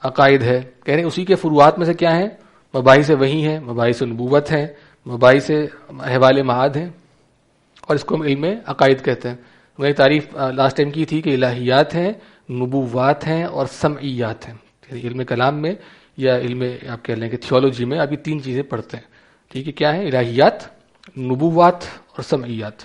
عقائد ہے. کہہ رہے ہیں اسی کے فروعات میں سے کیا ہیں؟ مباحث وحی ہیں، مباحث نبوت ہیں، مباحث احوال معاد ہیں، اور اس کو ہم علم عقائد کہتے ہیں. میں نے تعریف لاسٹ ٹائم کی تھی کہ الہیات ہیں، نبوات ہیں، اور سمعیات ہیں. علم کلام میں یا علم آپ کہہ لیں کہ تھیولوجی میں آپ یہ 3 چیزیں پڑھتے ہیں. ٹھیک ہے. کیا ہے؟ الہیات، نبوات اور سمعیات.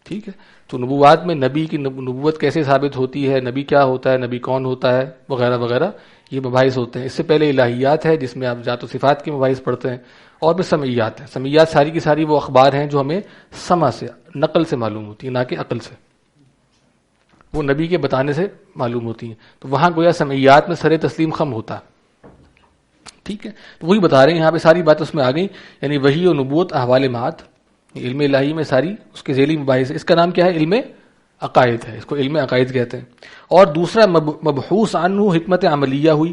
ٹھیک ہے. تو نبوات میں نبی کی نبوت کیسے ثابت ہوتی ہے، نبی کیا ہوتا ہے، نبی کون ہوتا ہے، وغیرہ وغیرہ، یہ مباحث ہوتے ہیں. اس سے پہلے الہیات ہے جس میں آپ ذات و صفات کے مباحث پڑھتے ہیں، اور پھر سمعیات ہیں. سمعیات ساری کی ساری وہ اخبار ہیں جو ہمیں سمع سے، نقل سے معلوم ہوتی ہیں، نہ کہ عقل سے. وہ نبی کے بتانے سے معلوم ہوتی ہیں. تو وہاں گویا سمعیات میں سر تسلیم خم ہوتا ہے. ٹھیک ہے، تو وہی بتا رہے ہیں یہاں پہ، ساری بات اس میں آ گئی، یعنی وحی و نبوت، احوال مات، علم الہی میں ساری اس کے ذیلی مباحث. اس کا نام کیا ہے؟ علم عقائد ہے، اس کو علم عقائد کہتے ہیں. اور دوسرا مبحوث عنہ حکمت عملیہ ہوئی،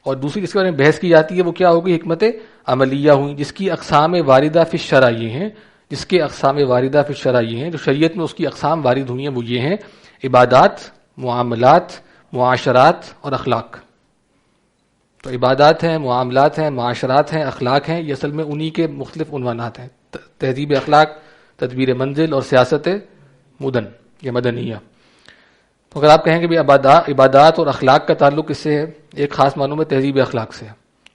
اور دوسری جس کے بارے میں بحث کی جاتی ہے وہ کیا ہوگی؟ حکمت عملیہ ہوئی، جس کی اقسام واردہ فی الشرع یہ ہیں، جس کے اقسام واردہ فی الشرع یہ ہیں، جو شریعت میں اس کی اقسام وارد ہوئی ہیں وہ یہ ہیں: عبادات، معاملات، معاشرات اور اخلاق. تو عبادات ہیں، معاملات ہیں، معاشرات ہیں، اخلاق ہیں، یہ اصل میں انہی کے مختلف عنوانات ہیں: تہذیب اخلاق، تدبیر منزل اور سیاست مدن یا مدنیہ. تو اگر آپ کہیں کہ عبادات اور اخلاق کا تعلق کس سے ہے؟ ایک خاص معنوں میں تہذیب اخلاق سے ہے.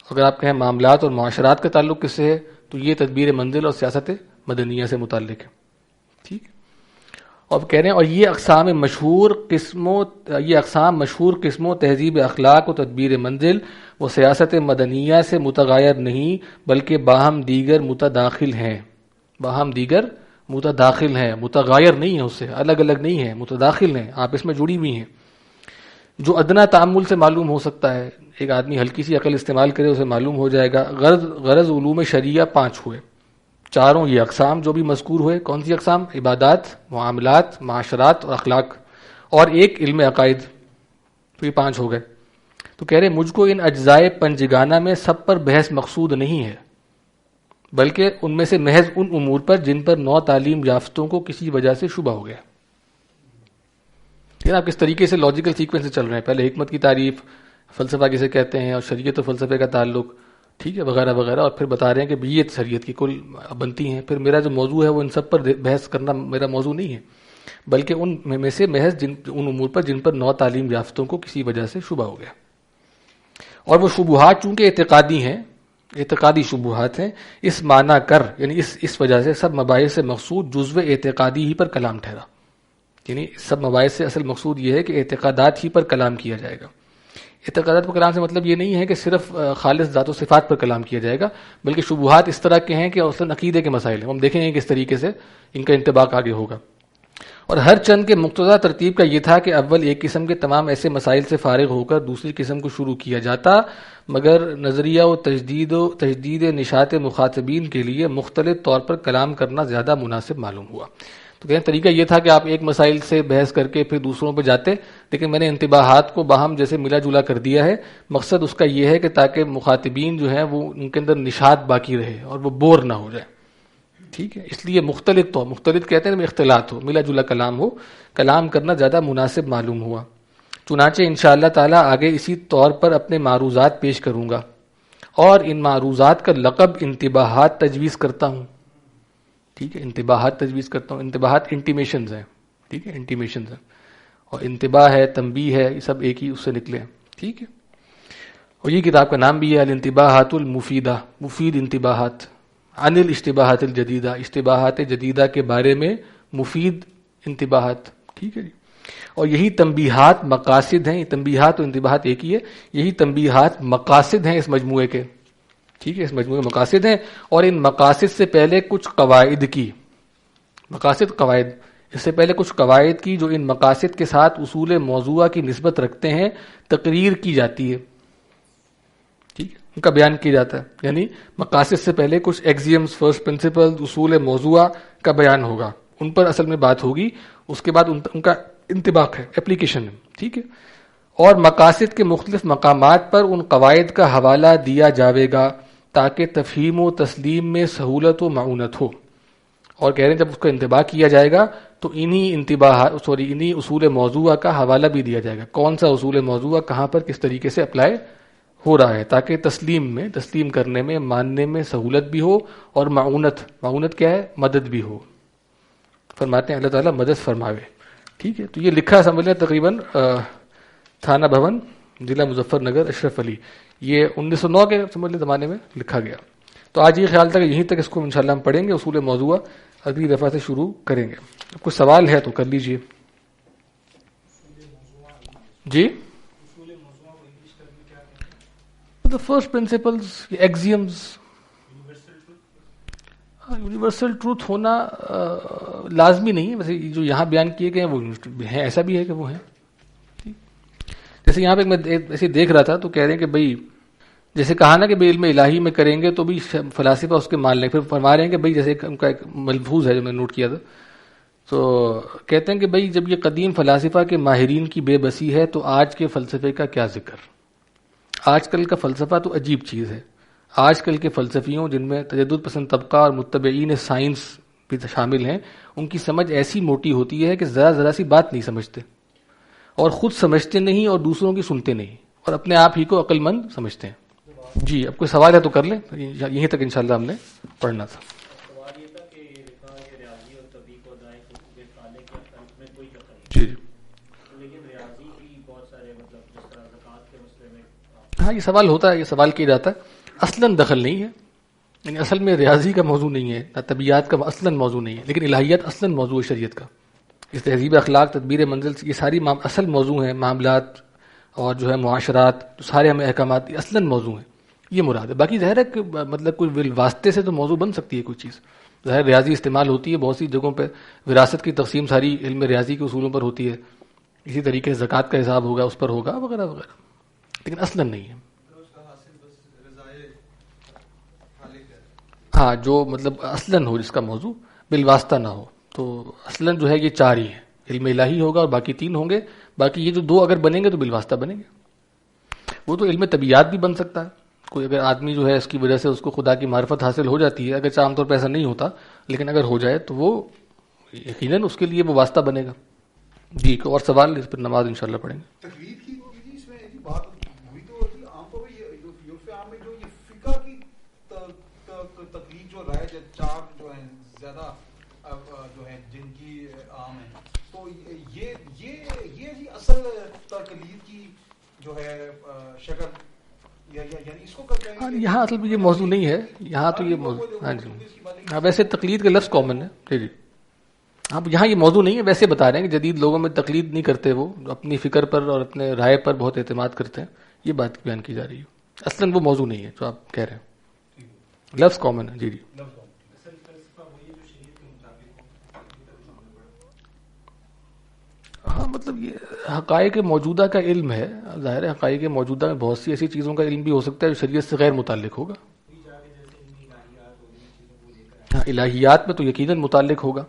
اگر آپ کہیں معاملات اور معاشرات کا تعلق کس سے ہے تو یہ تدبیر منزل اور سیاست مدنیہ سے متعلق ہے. ٹھیک، اور کہہ رہے ہیں اور یہ اقسام مشہور قسموں تہذیب اخلاق و تدبیر منزل و سیاست مدنیہ سے متغیر نہیں بلکہ باہم دیگر متداخل ہیں. باہم دیگر متداخل ہیں، متغیر نہیں ہیں، اس سے الگ الگ نہیں ہیں، متداخل ہیں، آپس میں جڑی ہوئی ہیں. جو ادنا تعامل سے معلوم ہو سکتا ہے، ایک آدمی ہلکی سی عقل استعمال کرے اسے معلوم ہو جائے گا. غرض علوم شریعہ 5 ہوئے، چاروں یہ اقسام جو بھی مذکور ہوئے. کون سی اقسام؟ عبادات، معاملات، معاشرات اور اخلاق، اور ایک علم عقائد. تو یہ 5 ہو گئے. تو کہہ رہے مجھ کو ان اجزائے پنجگانہ میں سب پر بحث مقصود نہیں ہے، بلکہ ان میں سے محض ان امور پر جن پر نو تعلیم یافتوں کو کسی وجہ سے شبہ ہو گیا. آپ کس طریقے سے لاجیکل سیکوینس سے چل رہے ہیں، پہلے حکمت کی تعریف، فلسفہ کسے کہتے ہیں اور شریعت و فلسفے کا تعلق، ٹھیک ہے، وغیرہ وغیرہ، اور پھر بتا رہے ہیں کہ یہ شریعت کی کل بنتی ہیں. پھر میرا جو موضوع ہے وہ ان سب پر بحث کرنا میرا موضوع نہیں ہے، بلکہ ان میں سے محض ان امور پر جن پر نو تعلیم یافتوں کو کسی وجہ سے شبہ ہو گیا. اور وہ شبہات چونکہ اعتقادی ہیں، اعتقادی شبہات ہیں، اس معنی کر یعنی اس وجہ سے سب مباحث سے مقصود جزو اعتقادی ہی پر کلام ٹھہرا. یعنی سب مباحث سے اصل مقصود یہ ہے کہ اعتقادات ہی پر کلام کیا جائے گا. اعتقادات پر کلام سے مطلب یہ نہیں ہے کہ صرف خالص ذات و صفات پر کلام کیا جائے گا، بلکہ شبہات اس طرح کے ہیں کہ اصلاً عقیدے کے مسائل ہیں. ہم دیکھیں گے کس طریقے سے ان کا انطباق آگے ہوگا. اور ہر چند کے مقتضا ترتیب کا یہ تھا کہ اول ایک قسم کے تمام ایسے مسائل سے فارغ ہو کر دوسری قسم کو شروع کیا جاتا، مگر نظریہ و تجدید نشاط مخاطبین کے لیے مختلف طور پر کلام کرنا زیادہ مناسب معلوم ہوا. تو کہیں طریقہ یہ تھا کہ آپ ایک مسائل سے بحث کر کے پھر دوسروں پہ جاتے، لیکن میں نے انتباہات کو باہم جیسے ملا جلا کر دیا ہے. مقصد اس کا یہ ہے کہ تاکہ مخاطبین جو ہیں وہ ان کے اندر نشاط باقی رہے اور وہ بور نہ ہو جائے. ٹھیک ہے، اس لیے مختلف کہتے ہیں اختلاط ہو، ملا جلا کلام ہو، کلام کرنا زیادہ مناسب معلوم ہوا. چنانچہ انشاءاللہ تعالی آگے اسی طور پر اپنے معروضات پیش کروں گا، اور ان معروضات کا لقب انتباہات تجویز کرتا ہوں. ٹھیک ہے، انتباہات تجویز کرتا ہوں. انتباہات انٹیمیشنز ہیں، ٹھیک ہے، انٹیمیشنز ہیں، اور انتباہ ہے، تنبیہ ہے، یہ سب ایک ہی اس سے نکلے ہیں. ٹھیک ہے، اور یہ کتاب کا نام بھی ہے الانتباہات المفیدہ، مفید انتباہات عن الاشتباہات الجدیدہ، اشتباہات جدیدہ کے بارے میں مفید انتباہات. ٹھیک ہے جی. اور یہی تنبیہات مقاصد ہیں، یہ تنبیہات و انتباہات ایک ہی ہے، یہی تنبیہات مقاصد ہیں اس مجموعے کے. ٹھیک ہے، اس مجموعے مقاصد ہیں. اور ان مقاصد سے پہلے کچھ قواعد کی، مقاصد قواعد، اس سے پہلے کچھ قواعد کی جو ان مقاصد کے ساتھ اصول موضوعہ کی نسبت رکھتے ہیں تقریر کی جاتی ہے. ٹھیک ہے، ان کا بیان کیا جاتا ہے. یعنی مقاصد سے پہلے کچھ ایکزیمز، فرسٹ پرنسپل، اصول موضوعہ کا بیان ہوگا، ان پر اصل میں بات ہوگی. اس کے بعد ان کا انطباق ہے، اپلیکیشن ہے. ٹھیک ہے، اور مقاصد کے مختلف مقامات پر ان قواعد کا حوالہ دیا جاوے گا تاکہ تفہیم و تسلیم میں سہولت و معاونت ہو. اور کہہ رہے ہیں جب اس کا انتباہ کیا جائے گا تو انہی اصول موضوعہ کا حوالہ بھی دیا جائے گا، کون سا اصول موضوعہ کہاں پر کس طریقے سے اپلائی ہو رہا ہے، تاکہ تسلیم کرنے میں، ماننے میں سہولت بھی ہو، اور معاونت کیا ہے؟ مدد بھی ہو. فرماتے ہیں اللہ تعالیٰ مدد فرماوے. ٹھیک ہے، تو یہ لکھا سمجھ لیں تقریباً تھانہ بھون، ضلع مظفر نگر، اشرف علی، یہ 1909 کے سمجھ لیں زمانے میں لکھا گیا. تو آج یہ خیال تھا کہ یہیں تک اس کو انشاءاللہ ہم پڑھیں گے، اصول موضوعہ اگلی دفعہ سے شروع کریں گے. کوئی سوال ہے تو کر لیجئے. جی، فرسٹ پرنسپلز، ایکزیمز. یونیورسل ٹروتھ ہونا لازمی نہیں ہے، ویسے جو یہاں بیان کیے گئے ہیں وہ ہیں، ایسا بھی ہے کہ وہ ہیں. جیسے یہاں پہ میں ایسے دیکھ رہا تھا تو کہہ رہے ہیں کہ بھئی جیسے کہا نا کہ بھائی علم الہی میں کریں گے تو بھی فلاسفہ اس کے مان لیں. پھر فرما رہے ہیں کہ بھائی جیسے ان کا ایک ملفوظ ہے جو میں نے نوٹ کیا تھا، تو کہتے ہیں کہ بھائی جب یہ قدیم فلاسفہ کے ماہرین کی بے بسی ہے تو آج کے فلسفے کا کیا ذکر. آج کل کا فلسفہ تو عجیب چیز ہے. آج کل کے فلسفیوں جن میں تجدد پسند طبقہ اور متبعین سائنس بھی شامل ہیں، ان کی سمجھ ایسی موٹی ہوتی ہے کہ ذرا سی بات نہیں سمجھتے، اور خود سمجھتے نہیں اور دوسروں کی سنتے نہیں، اور اپنے آپ ہی کو عقل مند سمجھتے ہیں. جی اب کوئی سوال ہے تو کر لیں، یہیں تک انشاءاللہ ہم نے پڑھنا تھا. سوال یہ تھا کہ ریاضی اور طبیع کو دائیں کے خالق کے خلق میں کوئی دخل نہیں، جی جی لیکن ریاضی کی بہت سارے مطلب جس طرح زکوٰۃ کے مسئلے میں ہاں یہ سوال ہوتا ہے، یہ سوال کیا جاتا ہے. اصلاً دخل نہیں ہے، یعنی اصل میں ریاضی کا موضوع نہیں ہے، نہ طبیعیات کا اصلاً موضوع نہیں ہے، لیکن الہیات اصلاً موضوع ہے شریعت کا. اس تہذیب اخلاق، تدبیر منزل، یہ ساری اصل موضوع ہیں. معاملات اور جو ہے معاشرات، جو سارے ہمیں احکامات یہ اصلاً موضوع ہیں، یہ مراد ہے. باقی ظاہر ہے کہ مطلب کوئی واسطے سے تو موضوع بن سکتی ہے کوئی چیز. ظاہر ریاضی استعمال ہوتی ہے بہت سی جگہوں پہ، وراثت کی تقسیم ساری علم ریاضی کے اصولوں پر ہوتی ہے. اسی طریقے سے زکوٰۃ کا حساب ہوگا، اس پر ہوگا وغیرہ وغیرہ، لیکن اصلاً نہیں ہے. ہاں جو مطلب اصلاً ہو، جس کا موضوع بالواسطہ نہ ہو، تو اصلاً جو ہے یہ 4 ہی ہیں. علم الہی ہوگا اور باقی 3 ہوں گے. باقی یہ جو 2 اگر بنیں گے تو بالواسطہ بنیں گے. وہ تو علم طبیعیات بھی بن سکتا ہے. کوئی اگر آدمی جو ہے اس کی وجہ سے اس کو خدا کی معرفت حاصل ہو جاتی ہے، اگرچہ عام طور پہ ایسا نہیں ہوتا، لیکن اگر ہو جائے تو وہ یقیناً اس کے لیے وہ واسطہ بنے گا. جی اور سوال، اس پر نماز انشاءاللہ پڑھیں گے. تقلید کی اس میں ایک بات ہوئی تو عام طور پہ یورپ عام میں جو یہ فقہ کی تقلید جو رائج ہے، 4 جو ہیں زیادہ جو ہیں جن کی عام ہے، تو یہ جی اصل تقلید کی جو ہے شکل، یعنی اس کو یہاں اصل میں یہ موضوع نہیں ہے. یہاں تو یہ موضوع، ہاں جی ہاں ویسے تقلید کا لفظ کامن ہے. جی جی اب یہاں یہ موضوع نہیں ہے، ویسے بتا رہے ہیں کہ جدید لوگوں میں تقلید نہیں کرتے، وہ اپنی فکر پر اور اپنے رائے پر بہت اعتماد کرتے ہیں. یہ بات بیان کی جا رہی ہے، اصلاً وہ موضوع نہیں ہے جو آپ کہہ رہے ہیں. لفظ کامن ہے. جی جی ہاں مطلب یہ حقائق موجودہ کا علم ہے. ظاہر ہے حقائق موجودہ میں بہت سی ایسی چیزوں کا علم بھی ہو سکتا ہے جو شریعت سے غیر متعلق ہوگا. ہاں الہیات میں تو یقیناً متعلق ہوگا.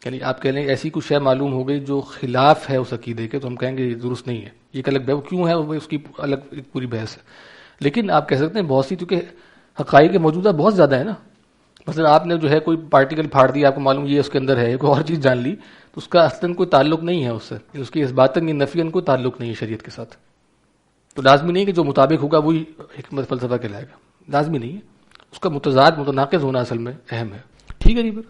یعنی آپ کہہ لیں ایسی کچھ شے معلوم ہو گئی جو خلاف ہے اس عقیدے کے، تو ہم کہیں گے یہ درست نہیں ہے. یہ ایک الگ کیوں ہے، اس کی الگ ایک پوری بحث ہے. لیکن آپ کہہ سکتے ہیں بہت سی، کیونکہ حقائق موجودہ بہت زیادہ ہے نا. مثلا آپ نے جو ہے کوئی پارٹیکل پھاڑ دیا، آپ کو معلوم یہ اس کے اندر ہے، کوئی اور چیز جان لی، تو اس کا اصلاً کوئی تعلق نہیں ہے اس سے، اس کی اثباتاً یا نفیاً کوئی تعلق نہیں ہے شریعت کے ساتھ. تو لازمی نہیں کہ جو مطابق ہوگا وہی حکمت فلسفہ کہلائے گا، لازمی نہیں ہے. اس کا متضاد متناقض ہونا اصل میں اہم ہے. ٹھیک ہے جی پھر